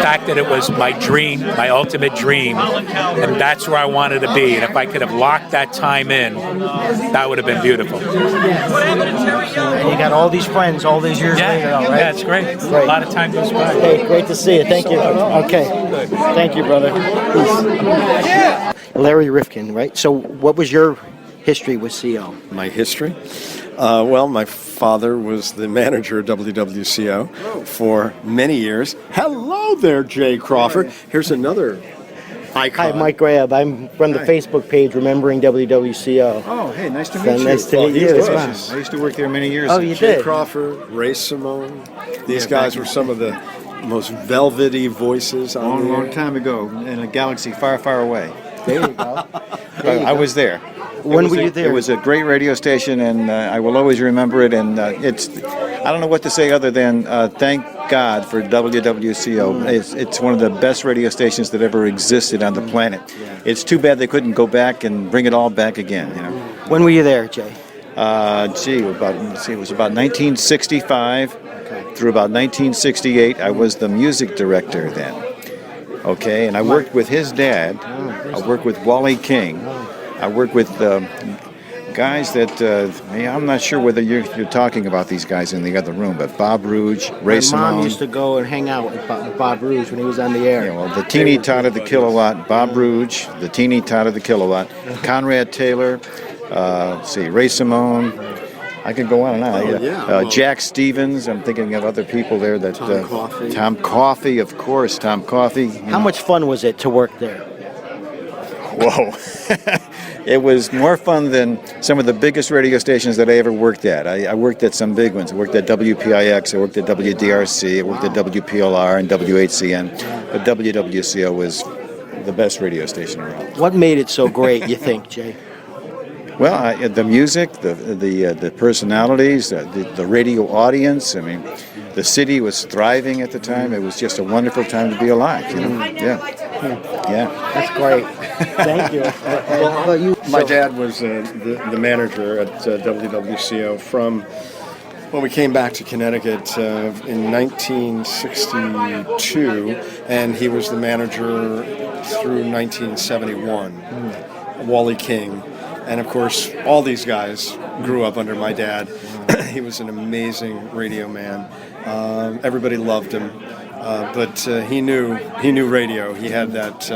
fact that it was my dream, my ultimate dream, and that's where I wanted to be. And if I could have locked that time in, that would have been beautiful. And you got all these friends all these years later, right? Yeah, it's great. A lot of time goes by. Hey, great to see you. Thank you. Okay. Thank you, brother. Peace. Larry Rifkin, right? So what was your history with CO? My history? Well, my father was the manager of WWCO for many years. Hello there, Jay Crawford. Here's another Hi, Mike Grab. I'm from the Facebook page, Remembering WWCO. Oh, hey, nice to So meet you. nice to meet you as well. I used to work there many years Oh, ago. you Jay did? Crawford, Ray Simone. These guys were some of the most velvety voices on the air. Time ago, in a galaxy far, far away. There you go. I was there. When were you there? It was a great radio station, and I will always remember it. And I don't know what to say other than thank God for WWCO. It's one of the best radio stations that ever existed on the planet. It's too bad they couldn't go back and bring it all back again. When were you there, Jay? It was about 1965 through about 1968. I was the music director then. Okay, and I worked with his dad. I worked with Wally King. I work with guys that I'm not sure whether you're talking about these guys in the other room, but Bob Rouge, Ray Simone. My mom used to go and hang out with Bob Rouge when he was on the air. Yeah, well, the teeny tot of the kilowatt, Bob Rouge, the teeny tot of the kilowatt, Conrad Taylor, Ray Simone. I could go on and on. Jack Stevens. I'm thinking of other people there. Tom Coffey, of course. Tom Coffey. How much fun was it to work there? Whoa. It was more fun than some of the biggest radio stations that I ever worked at. I worked at some big ones. I worked at WPIX, I worked at WDRC, I worked at WPLR and WHCN. But WWCO was the best radio station around. What made it so great, you think, Jay? Well, the music, the personalities, the radio audience. I mean, the city was thriving at the time. It was just a wonderful time to be alive. Yeah. That's great. Thank you. Well, how about you? My dad was the manager at WWCO from when we came back to Connecticut in 1962, and he was the manager through 1971. Wally King. And of course, all these guys grew up under my dad. He was an amazing radio man. Everybody loved him, but he knew radio. He had that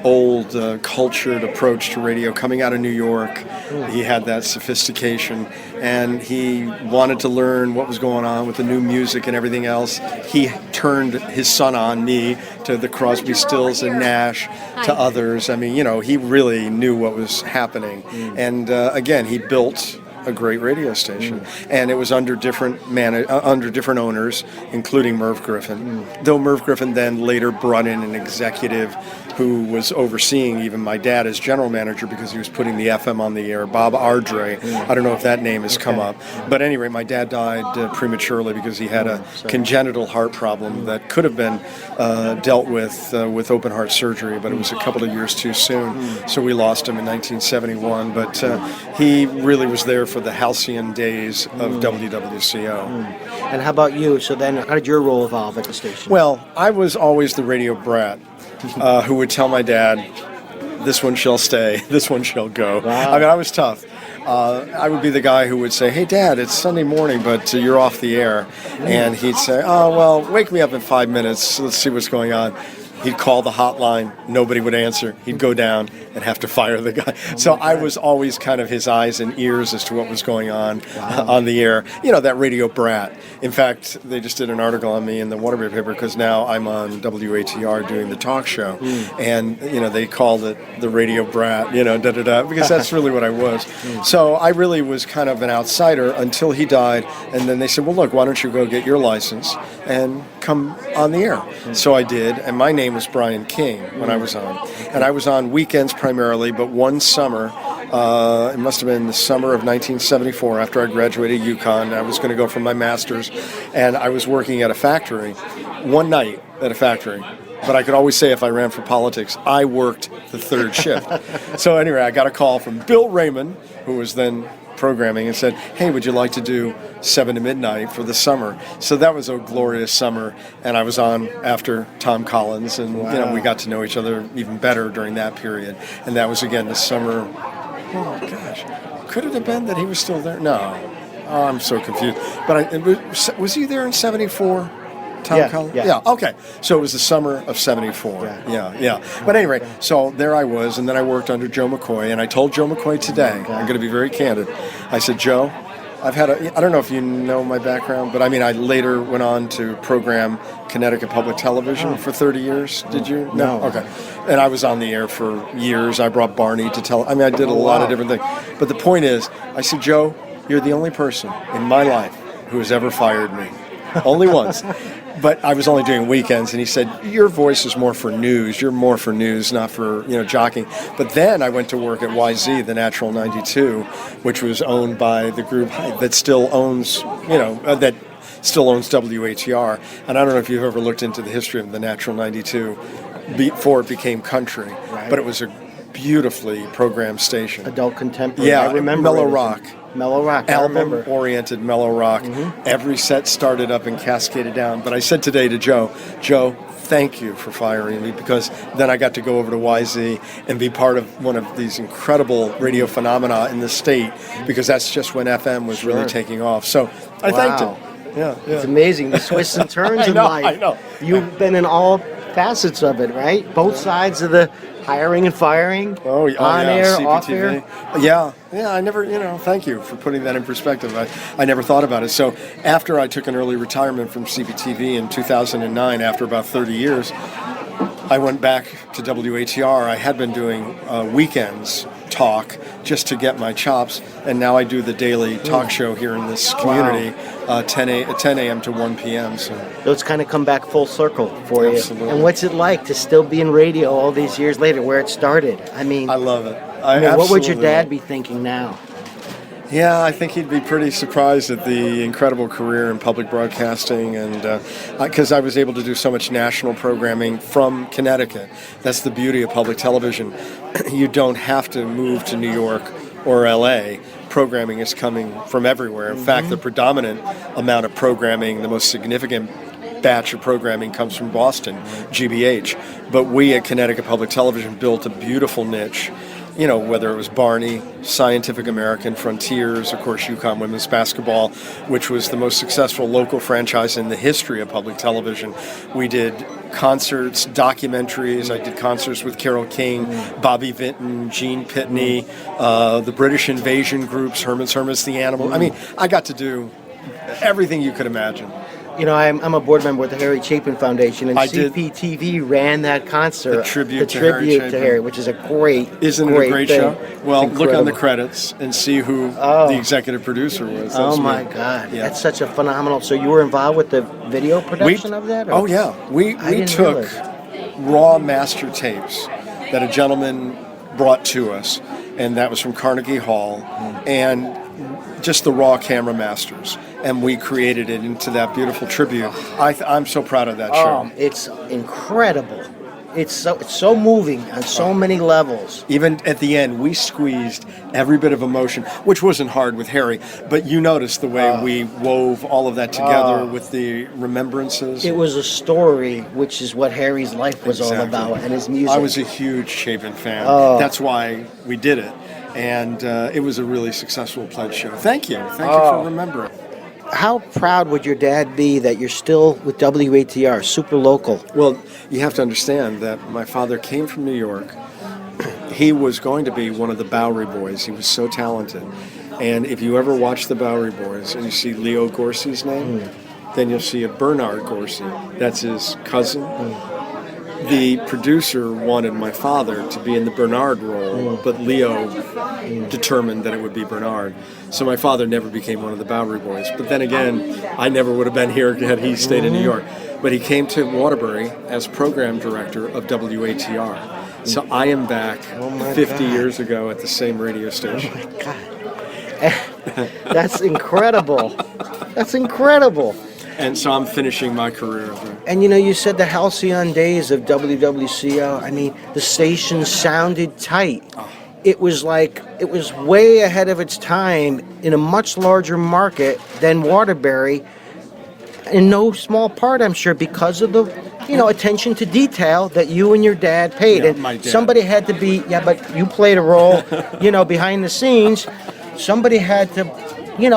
old cultured approach to radio coming out of New York. He had that sophistication, and he wanted to learn what was going on with the new music and everything else. He turned his son on, me, to the Crosby, Stills, and Nash, to others. I mean, he really knew what was happening. And again, he built a great radio station, and it was under different owners, including Merv Griffin. Though Merv Griffin then later brought in an executive who was overseeing even my dad as general manager because he was putting the FM on the air, Bob Rouge. I don't know if that name has come up, but anyway, my dad died prematurely because he had a congenital heart problem that could have been dealt with open heart surgery, but it was a couple of years too soon, so we lost him in 1971. But he really was there for the halcyon days of WWCO. And how about you? So then, how did your role evolve at the station? Well, I was always the radio brat who would tell my dad, this one shall stay, this one shall go. Wow. I mean, I was tough. I would be the guy who would say, hey, Dad, it's Sunday morning, but you're off the air. And he'd say, oh, well, wake me up in 5 minutes. Let's see what's going on. He'd call the hotline. Nobody would answer. He'd go down and have to fire the guy. So I was always kind of his eyes and ears as to what was going on on the air. That radio brat. In fact, they just did an article on me in the Waterbury paper because now I'm on WATR doing the talk show. And, they called it the radio brat, because that's really what I was. So I really was kind of an outsider until he died. And then they said, well, look, why don't you go get your license and come on the air? So I did, and my name was Brian King when I was on. And I was on weekends primarily, but one summer, it must have been the summer of 1974 after I graduated UConn. I was going to go for my master's, and I was working at a factory, one night at a factory. But I could always say if I ran for politics, I worked the third shift. So anyway, I got a call from Bill Raymond, who was then programming, and said, hey, would you like to do 7 to midnight for the summer? So that was a glorious summer, and I was on after Tom Collins, and we got to know each other even better during that period. And that was again the summer. Oh gosh, could it have been that he was still there? No, I'm so confused. But was he there in '74? Tom Collins? Yeah. Okay. So it was the summer of '74. Yeah. But anyway, so there I was, and then I worked under Joe McCoy, and I told Joe McCoy today, I'm going to be very candid. I said, Joe, I don't know if you know my background, but I mean, I later went on to program Connecticut Public Television for 30 years. Did you? No. Okay. And I was on the air for years. I brought Barney to tell. I mean, I did a lot of different things. But the point is, I said, Joe, you're the only person in my life who has ever fired me. Only once. But I was only doing weekends, and he said, your voice is more for news. You're more for news, not for, jockeying. But then I went to work at YZ, the Natural 92, which was owned by the group that still owns, that still owns WHER. And I don't know if you've ever looked into the history of the Natural 92 before it became country, but it was a beautifully programmed station. Adult contemporary. Yeah, I remember mellow rock. Mellow rock. Album-oriented mellow rock. Every set started up and cascaded down. But I said today to Joe, thank you for firing me, because then I got to go over to YZ and be part of one of these incredible radio phenomena in the state, because that's just when FM was really taking off. So I thanked him. Yeah. It's amazing, the twists and turns in life. I know. You've been in all facets of it, right? Both sides of the hiring and firing, on air, CPTV. off air. Yeah, I never, thank you for putting that in perspective. I never thought about it. So after I took an early retirement from CPTV in 2009, after about 30 years, I went back to WHER. I had been doing weekends talk just to get my chops, and now I do the daily talk show here in this community, 10 a.m. to 1 p.m. So it's kind of come back full circle for you. Absolutely. And what's it like to still be in radio all these years later, where it started? I mean, I love it. What would your dad be thinking now? Yeah, I think he'd be pretty surprised at the incredible career in public broadcasting, and because I was able to do so much national programming from Connecticut. That's the beauty of public television. You don't have to move to New York or LA. Programming is coming from everywhere. In fact, the predominant amount of programming, the most significant batch of programming, comes from Boston, GBH. But we at Connecticut Public Television built a beautiful niche. Whether it was Barney, Scientific American, Frontiers, of course, UConn women's basketball, which was the most successful local franchise in the history of public television. We did concerts, documentaries. I did concerts with Carole King, Bobby Vinton, Gene Pitney, the British invasion groups, Herman's Hermits, The Animal. I mean, I got to do everything you could imagine. I'm a board member with the Harry Chapin Foundation, and CPTV ran that concert, the tribute to Harry, which is a great, Isn't it a great show? Well, look on the credits and see who the executive producer was. That's my me. God, Yeah. that's such a phenomenal. So you were involved with the video production of that? Oh yeah, we took raw master tapes that a gentleman brought to us, and that was from Carnegie Hall, and just the raw camera masters, and we created it into that beautiful tribute. I'm so proud of that show. It's incredible. It's so moving on so many levels. Even at the end, we squeezed every bit of emotion, which wasn't hard with Harry, but you noticed the way we wove all of that together with the remembrances. It was a story, which is what Harry's life was all about, and his music. I was a huge Chapin fan. That's why we did it. And it was a really successful pledge show. Thank you. Thank you for remembering. How proud would your dad be that you're still with WHER, super local? Well, you have to understand that my father came from New York. He was going to be one of the Bowery Boys. He was so talented. And if you ever watch the Bowery Boys and you see Leo Gorcey's name, then you'll see a Bernard Gorcey. That's his cousin. The producer wanted my father to be in the Bernard role, but Leo determined that it would be Bernard. So my father never became one of the Bowery Boys. But then again, I never would have been here had he stayed in New York. But he came to Waterbury as program director of WHER. So I am back 50 years ago at the same radio station. Oh my God. That's incredible. That's incredible. And so I'm finishing my career over there. And you said the halcyon days of WWCO. I mean, the station sounded tight. It was way ahead of its time in a much larger market than Waterbury. In no small part, I'm sure, because of the, attention to detail that you and your dad paid. Yeah, and my dad. Somebody had to be, but you played a role, behind the scenes. Somebody had to,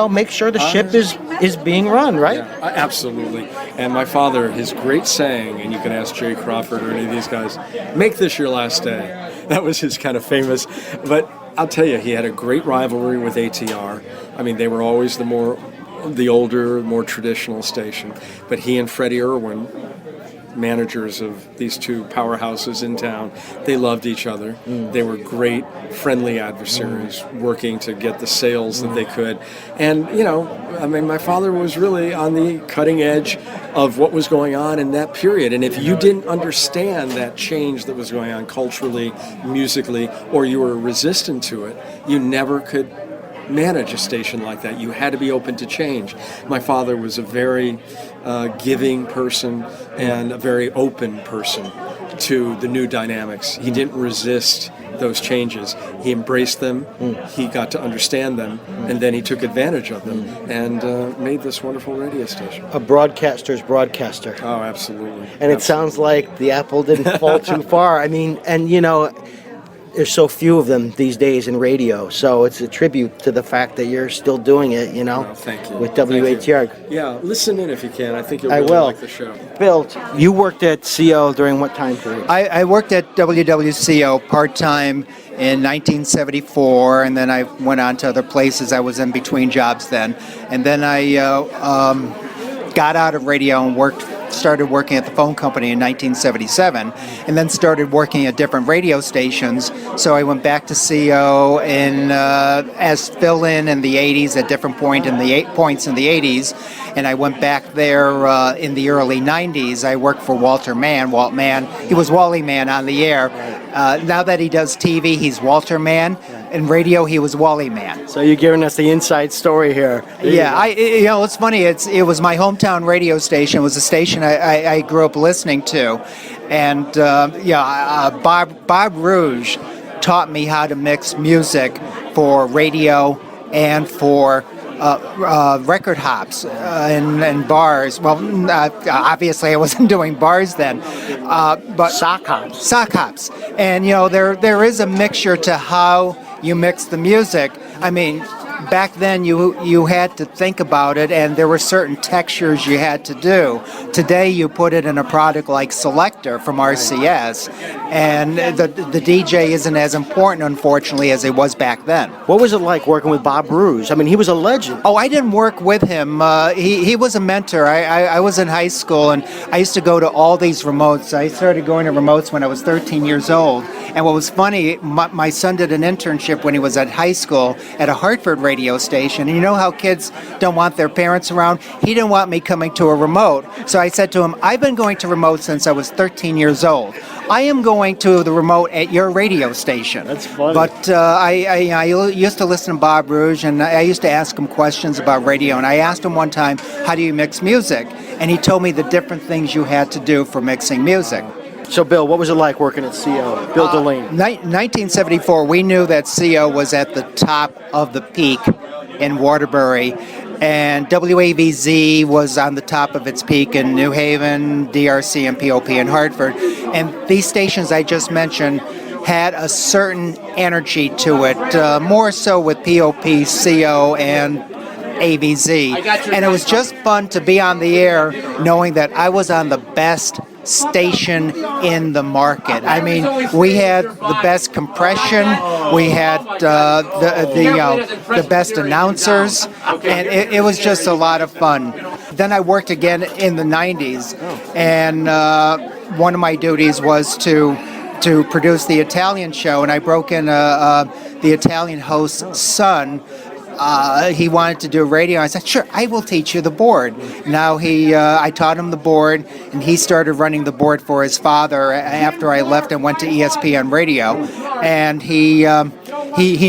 make sure the ship is being run, right? Yeah, absolutely. And my father, his great saying, and you can ask Jay Crawford or any of these guys, make this your last day. That was his kind of famous. But I'll tell you, he had a great rivalry with ATR. I mean, they were always the older, more traditional station. But he and Freddie Irwin, managers of these two powerhouses in town, they loved each other. They were great, friendly adversaries, working to get the sales that they could. And, you know, I mean, my father was really on the cutting edge of what was going on in that period. And if you didn't understand that change that was going on culturally, musically, or you were resistant to it, you never could manage a station like that. You had to be open to change. My father was a very giving person and a very open person to the new dynamics. He didn't resist those changes. He embraced them, he got to understand them, and then he took advantage of them and made this wonderful radio station. A broadcaster's broadcaster. Oh, absolutely. And it sounds like the apple didn't fall too far. I mean, and you know, there's so few of them these days in radio, so it's a tribute to the fact that you're still doing it, you know, thank you. with WATR. Yeah, listen in if you can. I think you'll I really will. like the show. Bill, you worked at CO during what time period? I worked at WWCO part-time in 1974, and then I went on to other places. I was in between jobs then. And then I got out of radio and started working at the phone company in 1977, and then started working at different radio stations. So I went back to CO as fill-in in the 80s at different points in the 80s, and I went back there in the early 90s. I worked for Walt Mann. He was Wally Mann on the air. Now that he does TV, he's Walter Mann. In radio, he was Wally Mann. So you're giving us the inside story here. Yeah, it's funny. It was my hometown radio station. It was a station I grew up listening to, and Bob Rouge taught me how to mix music for radio and for record hops and bars. Well, obviously I wasn't doing bars then, but sock hops. And you know, there is a mixture to how you mix the music. I mean, back then you had to think about it, and there were certain textures you had to do. Today you put it in a product like Selector from RCS, and the DJ isn't as important, unfortunately, as it was back then. What was it like working with Bob Rouge? I mean, he was a legend. Oh, I didn't work with him. He was a mentor. I was in high school, and I used to go to all these remotes. I started going to remotes when I was 13 years old. And what was funny, my son did an internship when he was at high school at a Hartford radio station. And you know how kids don't want their parents around? He didn't want me coming to a remote. So I said to him, I've been going to remote since I was 13 years old. I am going to the remote at your radio station. That's funny. But I used to listen to Bob Rouge, and I used to ask him questions about radio. And I asked him one time, how do you mix music? And he told me the different things you had to do for mixing music. So, Bill, what was it like working at CO? Bill Delaney. 1974, we knew that CO was at the top of the peak in Waterbury, and WAVZ was on the top of its peak in New Haven, DRC, and POP in Hartford. And these stations I just mentioned had a certain energy to it, more so with POP, CO, and AVZ. And it was just fun to be on the air knowing that I was on the best station in the market. I mean, we had the best compression, we had the best announcers, and it was just a lot of fun. Then I worked again in the 90s, and one of my duties was to produce the Italian show, and I broke in the Italian host's son. He wanted to do radio. I said, sure, I will teach you the board. Now I taught him the board, and he started running the board for his father after I left and went to ESPN Radio. And he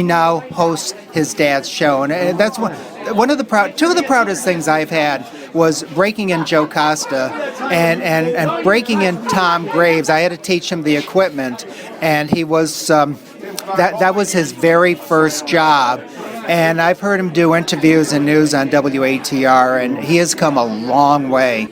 now hosts his dad's show. And that's two of the proudest things I've had was breaking in Joe Costa and breaking in Tom Graves. I had to teach him the equipment, and he was that was his very first job. And I've heard him do interviews and news on WATR, and he has come a long way.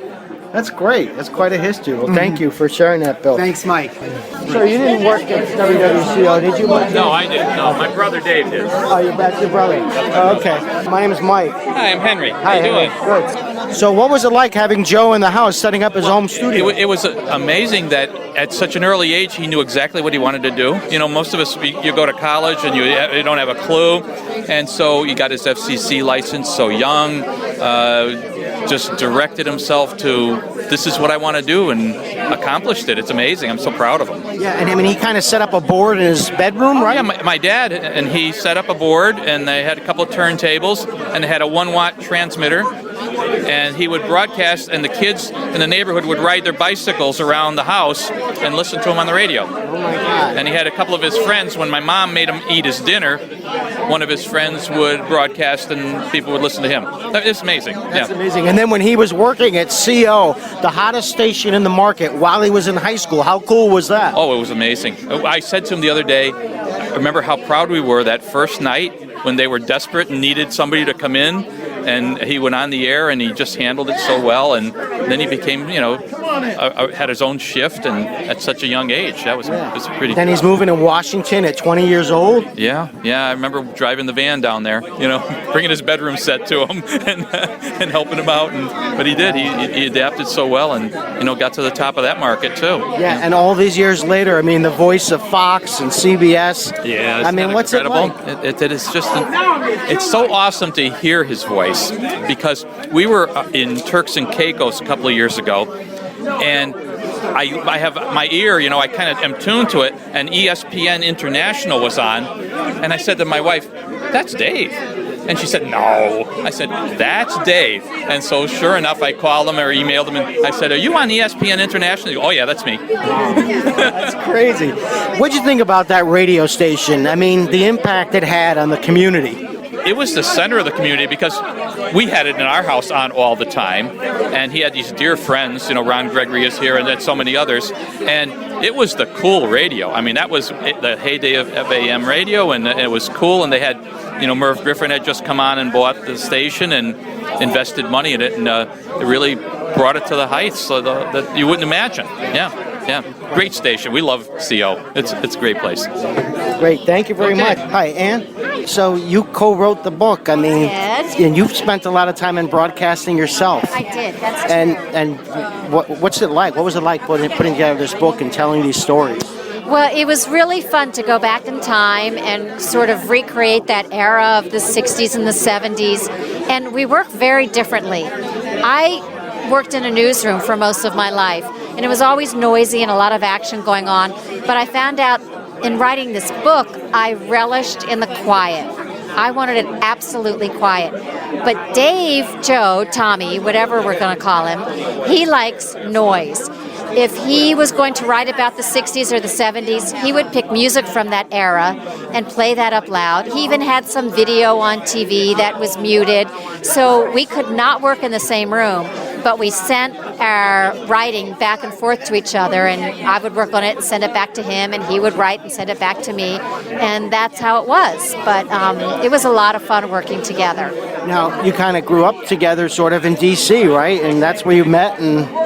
That's great. That's quite a history. Well, thank you for sharing that, Bill. Thanks, Mike. So you didn't work at WWCO, did you, Mike? No, I didn't. No, my brother Dave did. Oh, that's your brother. Oh, okay. My name is Mike. Hi, I'm Henry. Hi, How you doing? Good. So what was it like having Joe in the house, setting up his home studio? It was amazing that at such an early age he knew exactly what he wanted to do. You know, most of us, you go to college and you don't have a clue. And so he got his FCC license so young, just directed himself to, this is what I want to do, and accomplished it. It's amazing. I'm so proud of him. Yeah, and I mean, he kind of set up a board in his bedroom, right? Yeah, my dad, and he set up a board, and they had a couple of turntables, and they had a 1-watt transmitter, and he would broadcast, and the kids in the neighborhood would ride their bicycles around the house and listen to him on the radio. Oh my God. And he had a couple of his friends, when my mom made him eat his dinner, one of his friends would broadcast and people would listen to him. It's amazing. That's amazing. And then when he was working at CO, the hottest station in the market, while he was in high school, how cool was that? Oh, it was amazing. I said to him the other day, I remember how proud we were that first night when they were desperate and needed somebody to come in, and he went on the air and he just handled it so well, and then he became, had his own shift, and at such a young age. That was pretty. Then he's moving to Washington at 20 years old? Yeah. I remember driving the van down there, bringing his bedroom set to him and helping him out. But he did. He adapted so well and, got to the top of that market too. Yeah, and all these years later, I mean, the voice of Fox and CBS. Yeah, I mean, what's incredible. it like? It's just, it's so awesome to hear his voice, because we were in Turks and Caicos a couple of years ago, and I have my ear, I kind of am tuned to it, and ESPN International was on, and I said to my wife, "That's Dave." And she said, "No." I said, "That's Dave." And so sure enough, I called him or emailed him, and I said, "Are you on ESPN International?" He goes, "Oh yeah, that's me." That's crazy. What'd you think about that radio station? I mean, the impact it had on the community. It was the center of the community, because we had it in our house on all the time, and he had these dear friends, Ron Gregory is here, and then so many others, and it was the cool radio. I mean, that was the heyday of AM radio, and it was cool, and they had, Merv Griffin had just come on and bought the station and invested money in it, and it really brought it to the heights that you wouldn't imagine. Yeah, great station. We love CO. It's a great place. Great, thank you very much. Hi, Ann. So you co-wrote the book. I mean, and you've spent a lot of time in broadcasting yourself. I did. That's true. And what's it like? What was it like putting together this book and telling these stories? Well, it was really fun to go back in time and sort of recreate that era of the 60s and the 70s. And we work very differently. I worked in a newsroom for most of my life, and it was always noisy and a lot of action going on. But I found out in writing this book, I relished in the quiet. I wanted it absolutely quiet. But Dave, Joe, Tommy, whatever we're going to call him, he likes noise. If he was going to write about the 60s or the 70s, he would pick music from that era and play that up loud. He even had some video on TV that was muted, so we could not work in the same room, but we sent our writing back and forth to each other, and I would work on it and send it back to him, and he would write and send it back to me, and that's how it was. But it was a lot of fun working together. Now, you kind of grew up together sort of in D.C., right? And that's where you met,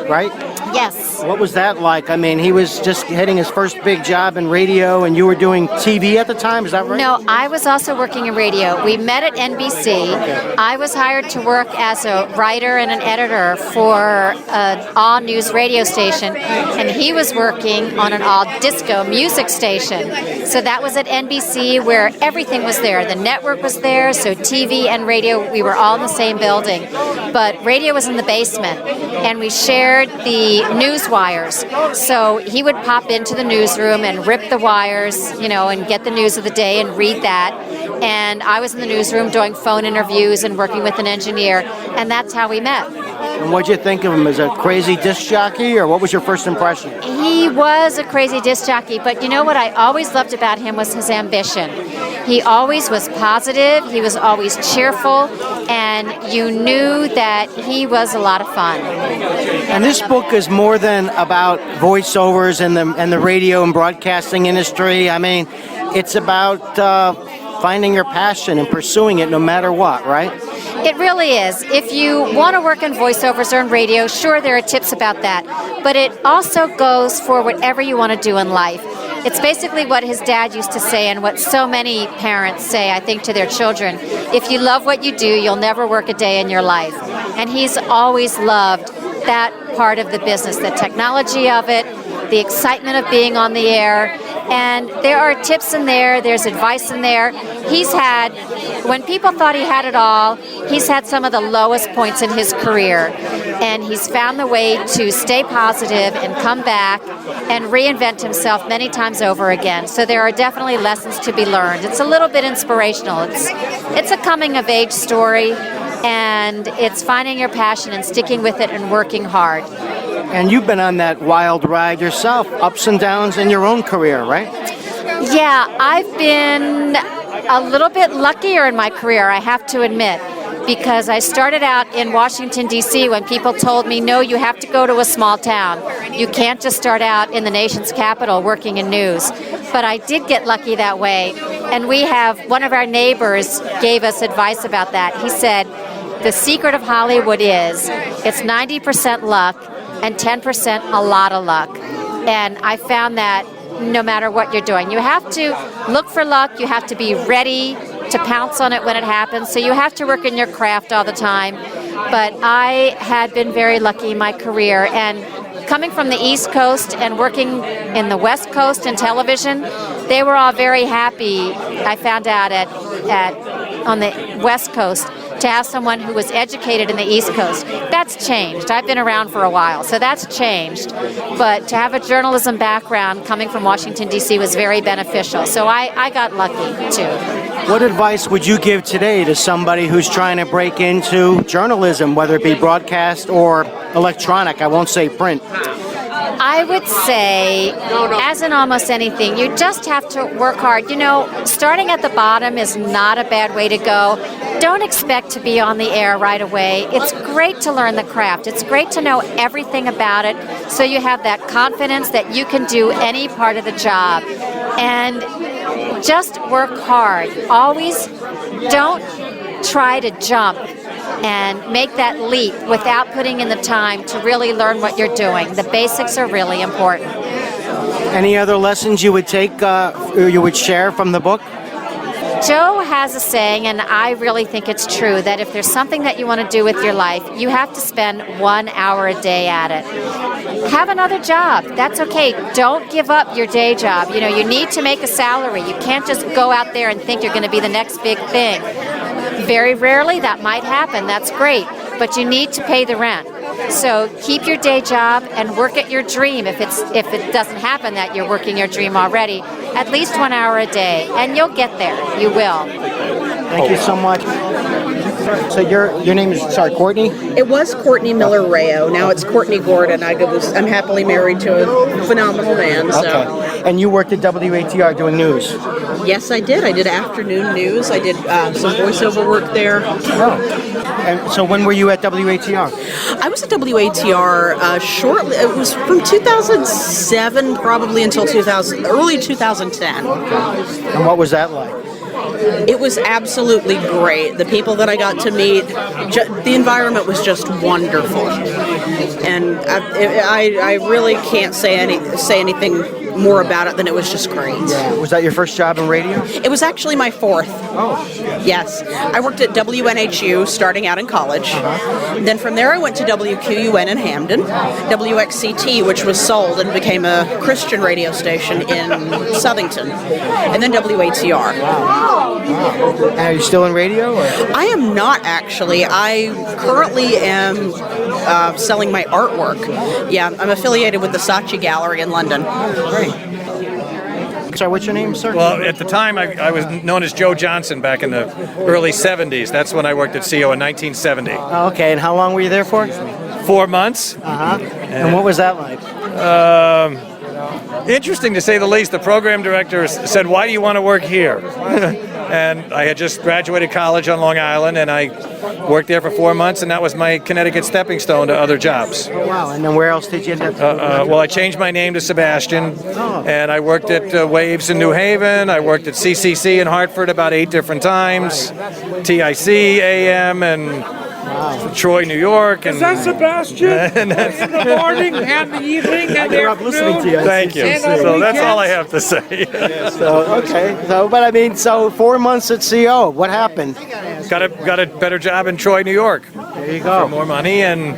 right? Yes. What was that like? I mean, he was just getting his first big job in radio, and you were doing TV at the time, is that right? No, I was also working in radio. We met at NBC. I was hired to work as a writer and an editor for an all-news radio station, and he was working on an all-disco music station. So that was at NBC, where everything was there. The network was there, so TV and radio, we were all in the same building. But radio was in the basement, and we shared the news wires. So he would pop into the newsroom and rip the wires, and get the news of the day and read that. And I was in the newsroom doing phone interviews and working with an engineer, and that's how we met. And what'd you think of him? As a crazy disc jockey, or what was your first impression? He was a crazy disc jockey, but you know what I always loved about him was his ambition. He always was positive, he was always cheerful, and you knew that he was a lot of fun. And this book is more than about voiceovers and the radio and broadcasting industry. I mean, it's about finding your passion and pursuing it no matter what, right? It really is. If you want to work in voiceovers or in radio, sure, there are tips about that. But it also goes for whatever you want to do in life. It's basically what his dad used to say and what so many parents say, I think, to their children. If you love what you do, you'll never work a day in your life. And he's always loved that part of the business, the technology of it, the excitement of being on the air. And there are tips in there, there's advice in there. He's had, when people thought he had it all, he's had some of the lowest points in his career. And he's found the way to stay positive and come back and reinvent himself many times over again. So there are definitely lessons to be learned. It's a little bit inspirational. It's a coming of age story, and it's finding your passion and sticking with it and working hard. And you've been on that wild ride yourself, ups and downs in your own career, right? Yeah, I've been a little bit luckier in my career, I have to admit, because I started out in Washington, D.C. when people told me, no, you have to go to a small town. You can't just start out in the nation's capital working in news. But I did get lucky that way. And we have, one of our neighbors gave us advice about that. He said, the secret of Hollywood is it's 90% luck and 10% a lot of luck. And I found that no matter what you're doing, you have to look for luck, you have to be ready to pounce on it when it happens, so you have to work in your craft all the time. But I had been very lucky in my career, and coming from the East Coast and working in the West Coast in television, they were all very happy, I found out on the West Coast, to have someone who was educated in the East Coast. That's changed. I've been around for a while, so that's changed. But to have a journalism background coming from Washington, D.C. was very beneficial. So I got lucky, too. What advice would you give today to somebody who's trying to break into journalism, whether it be broadcast or electronic? I won't say print. I would say, as in almost anything, you just have to work hard. You know, starting at the bottom is not a bad way to go. Don't expect to be on the air right away. It's great to learn the craft. It's great to know everything about it, so you have that confidence that you can do any part of the job. And just work hard. Always don't try to jump and make that leap without putting in the time to really learn what you're doing. The basics are really important. Any other lessons you would take, you would share from the book? Joe has a saying, and I really think it's true, that if there's something that you want to do with your life, you have to spend 1 hour a day at it. Have another job. That's okay. Don't give up your day job. You know, you need to make a salary. You can't just go out there and think you're going to be the next big thing. Very rarely that might happen. That's great. But you need to pay the rent. So keep your day job and work at your dream. If it doesn't happen that you're working your dream already, at least 1 hour a day, and you'll get there. You will. Thank you so much. So your name is, Courtney? It was Courtney Miller Rayo. Now it's Courtney Gordon. I'm happily married to a phenomenal man. So. Okay. And you worked at WATR doing news? Yes, I did. I did afternoon news. I did some voiceover work there. Oh. And so when were you at WATR? I was at WATR shortly. It was from 2007 probably until early 2010. And what was that like? It was absolutely great. The people that I got to meet, the environment was just wonderful, and I really can't say anything more about it than it was just great. Yeah. Was that your first job in radio? It was actually my fourth. Oh. Yes. I worked at WNHU starting out in college. Then from there I went to WQUN in Hamden, WXCT, which was sold and became a Christian radio station in Southington, and then WATR. And are you still in radio? Or? I am not actually. I currently am selling my artwork. Yeah, I'm affiliated with the Saatchi Gallery in London. Great. Sorry, what's your name, sir? Well, at the time, I was known as Joe Johnson back in the early 70s. That's when I worked at CO in 1970. Oh, okay, and how long were you there for? 4 months. Uh-huh. And what was that like? Interesting to say the least. The program director said, "Why do you want to work here?" And I had just graduated college on Long Island, and I worked there for 4 months, and that was my Connecticut stepping stone to other jobs. Oh, wow. And then where else did you end up? Well, I changed my name to Sebastian, and I worked at Waves in New Haven. I worked at CCC in Hartford about 8 different times, TIC, AM, and Troy, New York. And, Is that Sebastian? In the morning and the evening and the listening to you. afternoon? Thank you. So that's all I have to say. But I mean, so 4 months at CO, what happened? Got a better job in Troy, New York. There you go. For more money, and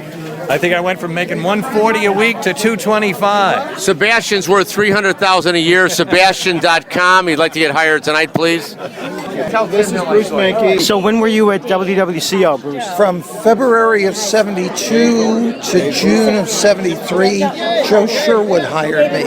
I think I went from making $140 a week to $225. Sebastian's worth $300,000 a year. Sebastian.com. He'd like to get hired tonight, please. This is Bruce Mankey. So when were you at WWCO, Bruce? From February of 72 to June of 73, Joe Sherwood hired me.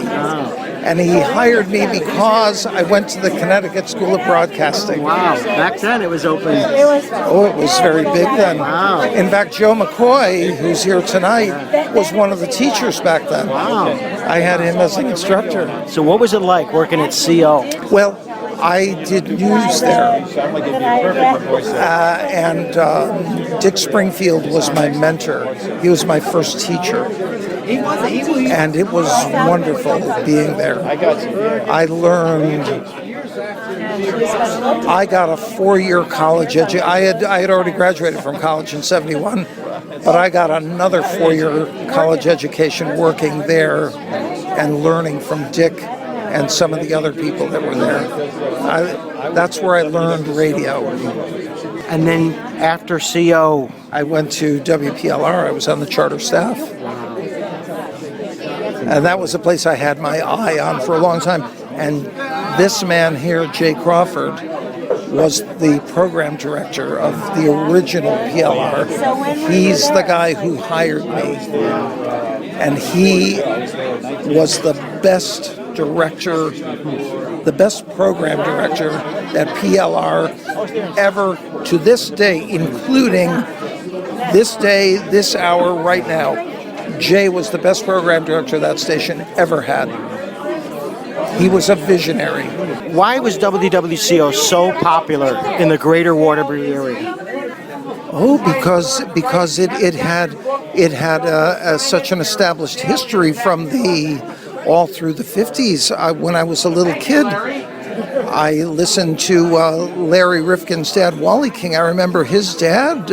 And he hired me because I went to the Connecticut School of Broadcasting. Wow, back then it was open. It was very big then. Wow. In fact, Joe McCoy, who's here tonight, was one of the teachers back then. Wow. I had him as an instructor. So what was it like working at CO? Well, I did news there. And Dick Springfield was my mentor. He was my first teacher. And it was wonderful being there. I learned. I got a 4-year college education. I had already graduated from college in 71, but I got another 4-year college education working there and learning from Dick and some of the other people that were there. That's where I learned radio. And then after CO, I went to WPLR. I was on the charter staff. And that was a place I had my eye on for a long time. And this man here, Jay Crawford, was the program director of the original PLR. He's the guy who hired me. And he was the best director, the best program director that PLR ever, to this day, including this day, this hour, right now. Jay was the best program director that station ever had. He was a visionary. Why was WWCO so popular in the greater Waterbury area? Oh, because it had such an established history from all through the 50s. When I was a little kid, I listened to Larry Rifkin's dad, Wally King. I remember his dad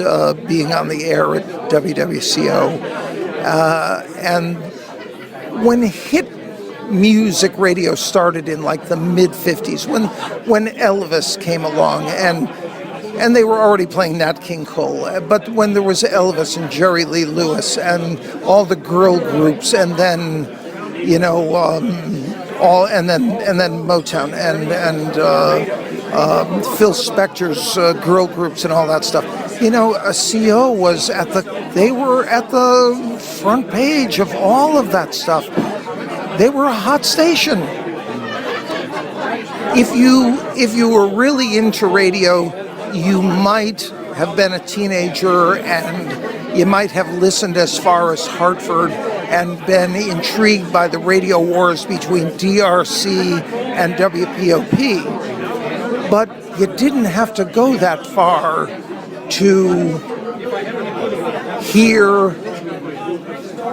being on the air at WWCO. And when hit music radio started in like the mid-50s, when Elvis came along, and they were already playing Nat King Cole, but when there was Elvis and Jerry Lee Lewis and all the girl groups, and then and then Motown and Phil Spector's girl groups and all that stuff. CO was they were at the front page of all of that stuff. They were a hot station. If you were really into radio, you might have been a teenager and you might have listened as far as Hartford and been intrigued by the radio wars between DRC and WPOP. But you didn't have to go that far to hear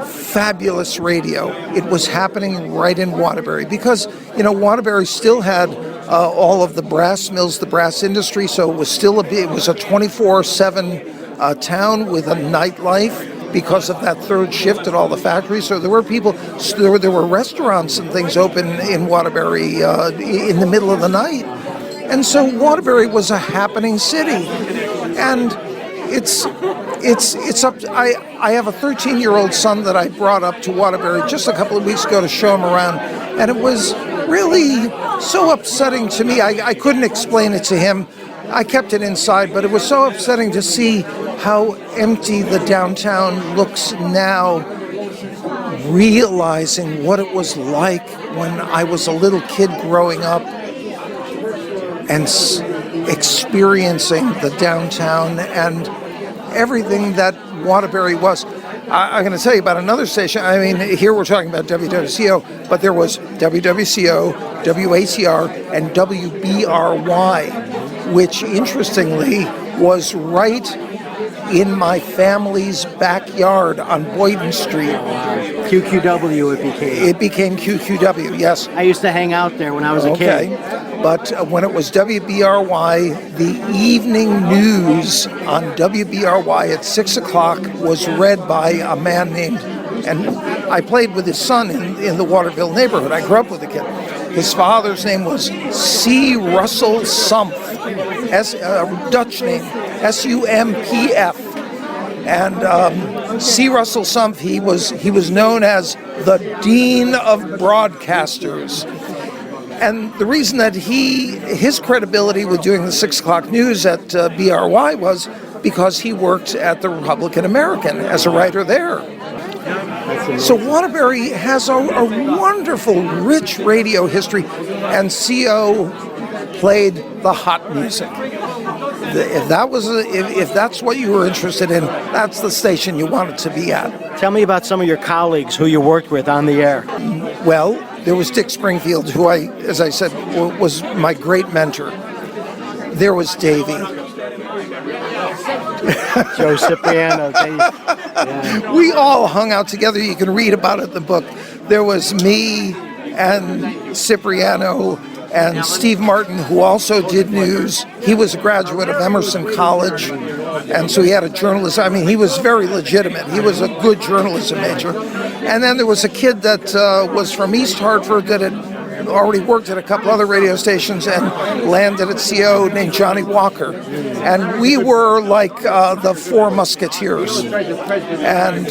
fabulous radio. It was happening right in Waterbury because, Waterbury still had all of the brass mills, the brass industry, so it was it was a 24/7 town with a nightlife because of that third shift at all the factories. So there were people, there were restaurants and things open in Waterbury in the middle of the night. And so Waterbury was a happening city. And it's up to, I have a 13-year-old son that I brought up to Waterbury just a couple of weeks ago to show him around. And it was really so upsetting to me. I couldn't explain it to him. I kept it inside, but it was so upsetting to see how empty the downtown looks now, realizing what it was like when I was a little kid growing up and experiencing the downtown and everything that Waterbury was. I'm going to tell you about another station. I mean, here we're talking about WWCO, but there was WWCO, WACR, and WBRY. which interestingly was right in my family's backyard on Boyden Street. QQW it became. It became QQW, yes. I used to hang out there when I was a kid. But when it was WBRY, the evening news on WBRY at 6 o'clock was read by a man named, and I played with his son in the Waterville neighborhood. I grew up with the kid. His father's name was C. Russell Sumpf, Dutch name, Sumpf. And C. Russell Sumpf, he was known as the Dean of Broadcasters. And the reason that his credibility with doing the 6 o'clock news at BRY was because he worked at the Republican American as a writer there. So Waterbury has a wonderful, rich radio history, and CO played the hot music. If that's what you were interested in, that's the station you wanted to be at. Tell me about some of your colleagues who you worked with on the air. Well, there was Dick Springfield, who as I said, was my great mentor. There was Davey. Joe Cipriano. Yeah. We all hung out together. You can read about it in the book. There was me and Cipriano and Steve Martin, who also did news. He was a graduate of Emerson College, and so he had a journalism. I mean, he was very legitimate. He was a good journalism major. And then there was a kid that was from East Hartford that had already worked at a couple other radio stations and landed at CO, named Johnny Walker. And we were like the Four Musketeers. And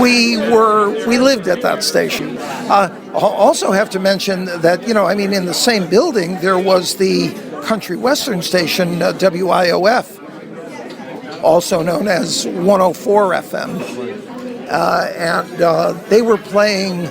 we lived at that station. Also have to mention that, in the same building there was the country western station, WIOF, also known as 104 FM. And they were playing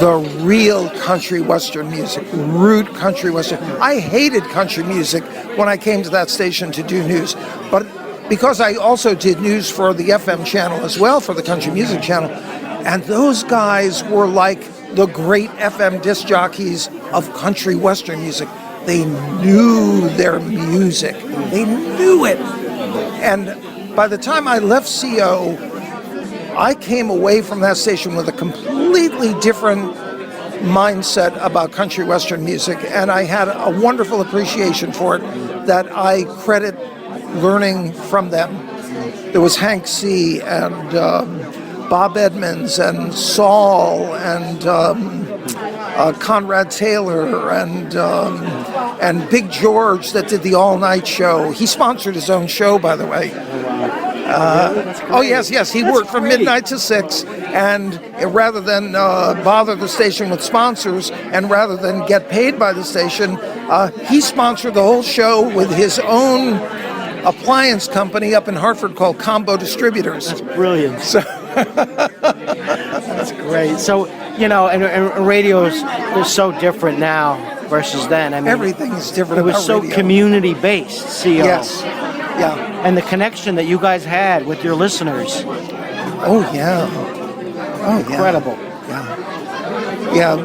the real country western music, root country western. I hated country music when I came to that station to do news, but because I also did news for the FM channel as well, for the country music channel, and those guys were like the great FM disc jockeys of country western music. They knew their music. They knew it. And by the time I left CO, I came away from that station with a completely different mindset about country western music, and I had a wonderful appreciation for it that I credit learning from them. There was Hank C. and Bob Edmonds and Saul and Conrad Taylor and Big George that did the all-night show. He sponsored his own show, by the way. Yes. He worked from midnight to 6, and rather than bother the station with sponsors, and rather than get paid by the station, he sponsored the whole show with his own appliance company up in Hartford called Combo Distributors. That's brilliant. That's great. So, and radios, they're so different now versus then. I mean, everything is different. It was so radio. Community-based, CO. Yes. Yeah. And the connection that you guys had with your listeners. Oh, yeah. Oh, incredible. Yeah.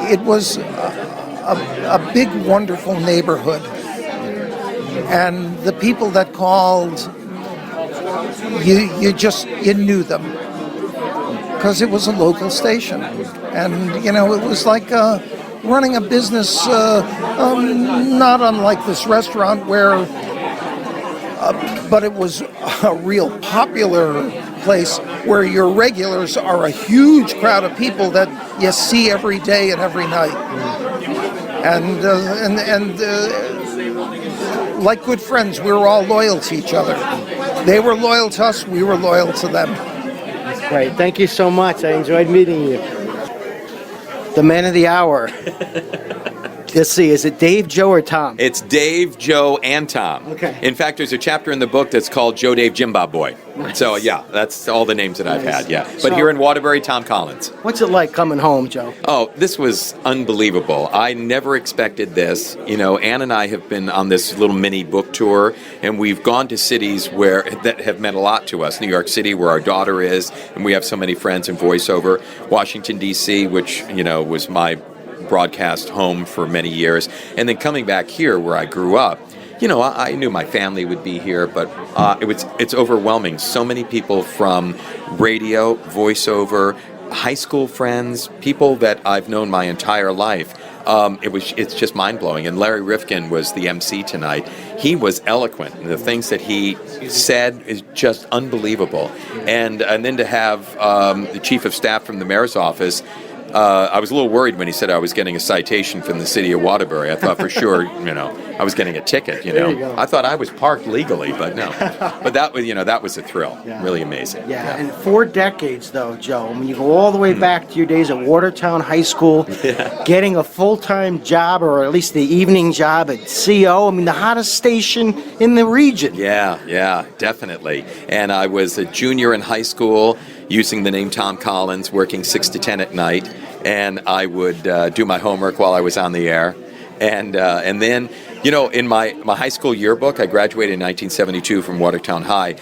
It was a big, wonderful neighborhood. And the people that called, you knew them. Because it was a local station. And, it was like running a business not unlike this restaurant but it was a real popular place where your regulars are a huge crowd of people that you see every day and every night. And like good friends, we were all loyal to each other. They were loyal to us, we were loyal to them. That's great. Thank you so much. I enjoyed meeting you. The man of the hour. Let's see, is it Dave, Joe, or Tom? It's Dave, Joe, and Tom. Okay. In fact, there's a chapter in the book that's called Joe, Dave, Jim Bob Boy. Nice. So, yeah, that's all the names that I've had, yeah. But So- here in Waterbury, Tom Collins. What's it like coming home, Joe? Oh, this was unbelievable. I never expected this. Ann and I have been on this little mini book tour, and we've gone to cities that have meant a lot to us. New York City, where our daughter is, and we have so many friends in voiceover. Washington, D.C., which, was my broadcast home for many years. And then coming back here where I grew up, I knew my family would be here, but it's overwhelming. So many people from radio, voiceover, high school friends, people that I've known my entire life. It's just mind-blowing. And Larry Rifkin was the MC tonight. He was eloquent. And the things that he said is just unbelievable. And then to have the chief of staff from the mayor's office, I was a little worried when he said I was getting a citation from the city of Waterbury. I thought for sure, I was getting a ticket. There you go. I thought I was parked legally, but no. But that was a thrill. Yeah. Really amazing. Yeah, and 4 decades, though, Joe. When you go all the way back to your days at Watertown High School, getting a full-time job, or at least the evening job at CO, the hottest station in the region. Yeah, definitely. And I was a junior in high school, using the name Tom Collins, working 6 to 10 at night, and I would do my homework while I was on the air. And then, in my high school yearbook, I graduated in 1972 from Watertown High.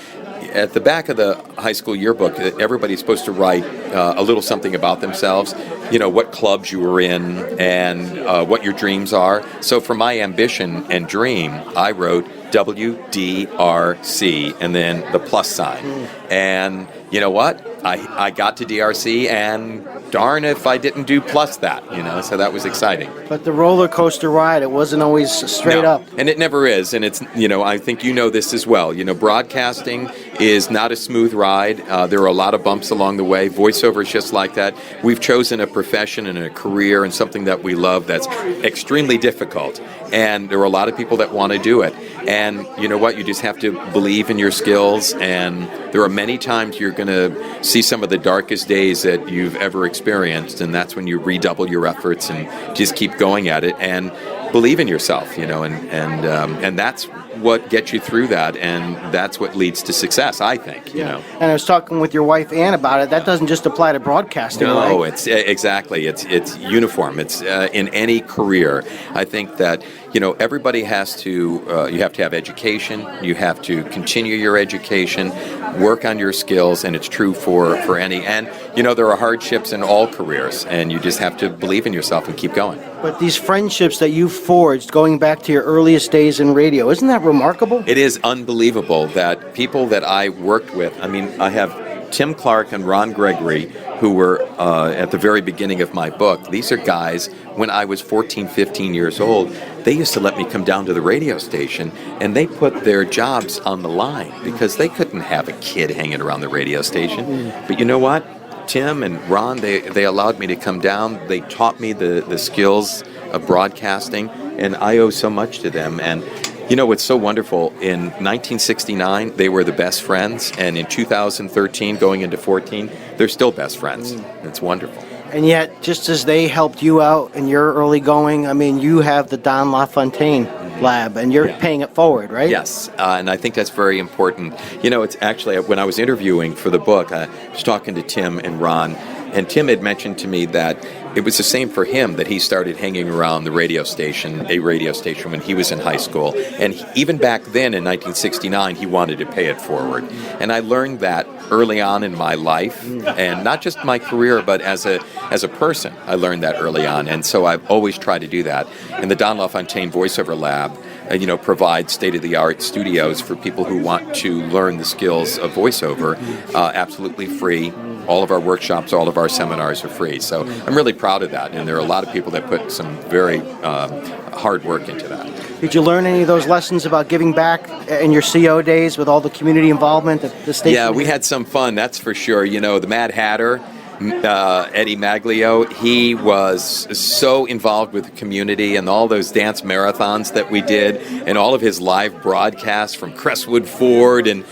At the back of the high school yearbook, everybody's supposed to write a little something about themselves, what clubs you were in and what your dreams are. So for my ambition and dream, I wrote WDRC and then the plus sign. And you know what? I got to DRC, and darn if I didn't do plus that, so that was exciting. But the roller coaster ride, it wasn't always straight up. And it never is, and it's, I think this as well. Broadcasting is not a smooth ride. There are a lot of bumps along the way. Voiceover is just like that. We've chosen a profession and a career and something that we love that's extremely difficult, and there are a lot of people that want to do it. And you know what? You just have to believe in your skills, and there are many times you're going to see some of the darkest days that you've ever experienced, and that's when you redouble your efforts and just keep going at it and believe in yourself, and that's what gets you through that, and that's what leads to success, I think. And I was talking with your wife Ann about it. That doesn't just apply to broadcasting. No, right? it's exactly. It's uniform. It's in any career. I think that everybody has to. You have to have education. You have to continue your education, work on your skills, and it's true for any. And there are hardships in all careers, and you just have to believe in yourself and keep going. But these friendships that you've forged, going back to your earliest days in radio, isn't that remarkable? It is unbelievable that people that I worked with. I have Tim Clark and Ron Gregory, who were at the very beginning of my book. These are guys, when I was 14, 15 years old, they used to let me come down to the radio station, and they put their jobs on the line because they couldn't have a kid hanging around the radio station. But you know what? Tim and Ron, they allowed me to come down. They taught me the skills of broadcasting, and I owe so much to them. And what's so wonderful, in 1969, they were the best friends, and in 2013, going into 14, they're still best friends. It's wonderful. And yet, just as they helped you out in your early going, you have the Don LaFontaine lab, and you're paying it forward, right? Yes, and I think that's very important. It's actually, when I was interviewing for the book, I was talking to Tim and Ron, and Tim had mentioned to me that it was the same for him, that he started hanging around a radio station when he was in high school. And even back then in 1969, he wanted to pay it forward. And I learned that early on in my life, and not just my career, but as a person, I learned that early on. And so I've always tried to do that. And the Don LaFontaine Voiceover Lab, provides state-of-the-art studios for people who want to learn the skills of voiceover, absolutely free. All of our workshops, all of our seminars are free. So I'm really proud of that, and there are a lot of people that put some very hard work into that. Did you learn any of those lessons about giving back in your CO days with all the community involvement at the station? Yeah, we had some fun, that's for sure. The Mad Hatter, Eddie Maglio, he was so involved with the community and all those dance marathons that we did, and all of his live broadcasts from Crestwood Ford and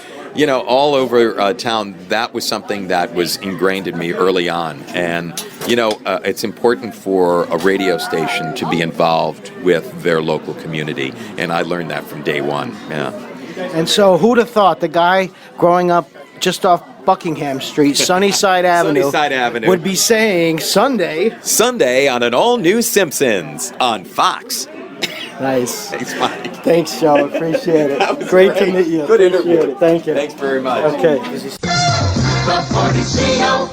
all over town. That was something that was ingrained in me early on. And, it's important for a radio station to be involved with their local community. And I learned that from day one. Yeah. And so who'd have thought the guy growing up just off Buckingham Street, Sunnyside Avenue, would be saying Sunday on an all-new Simpsons on Fox. Nice. Thanks, Mike. Thanks, Joe. Appreciate it. Great to meet you. Good interview. Thank you. Thanks very much. Okay. The Fondest Show.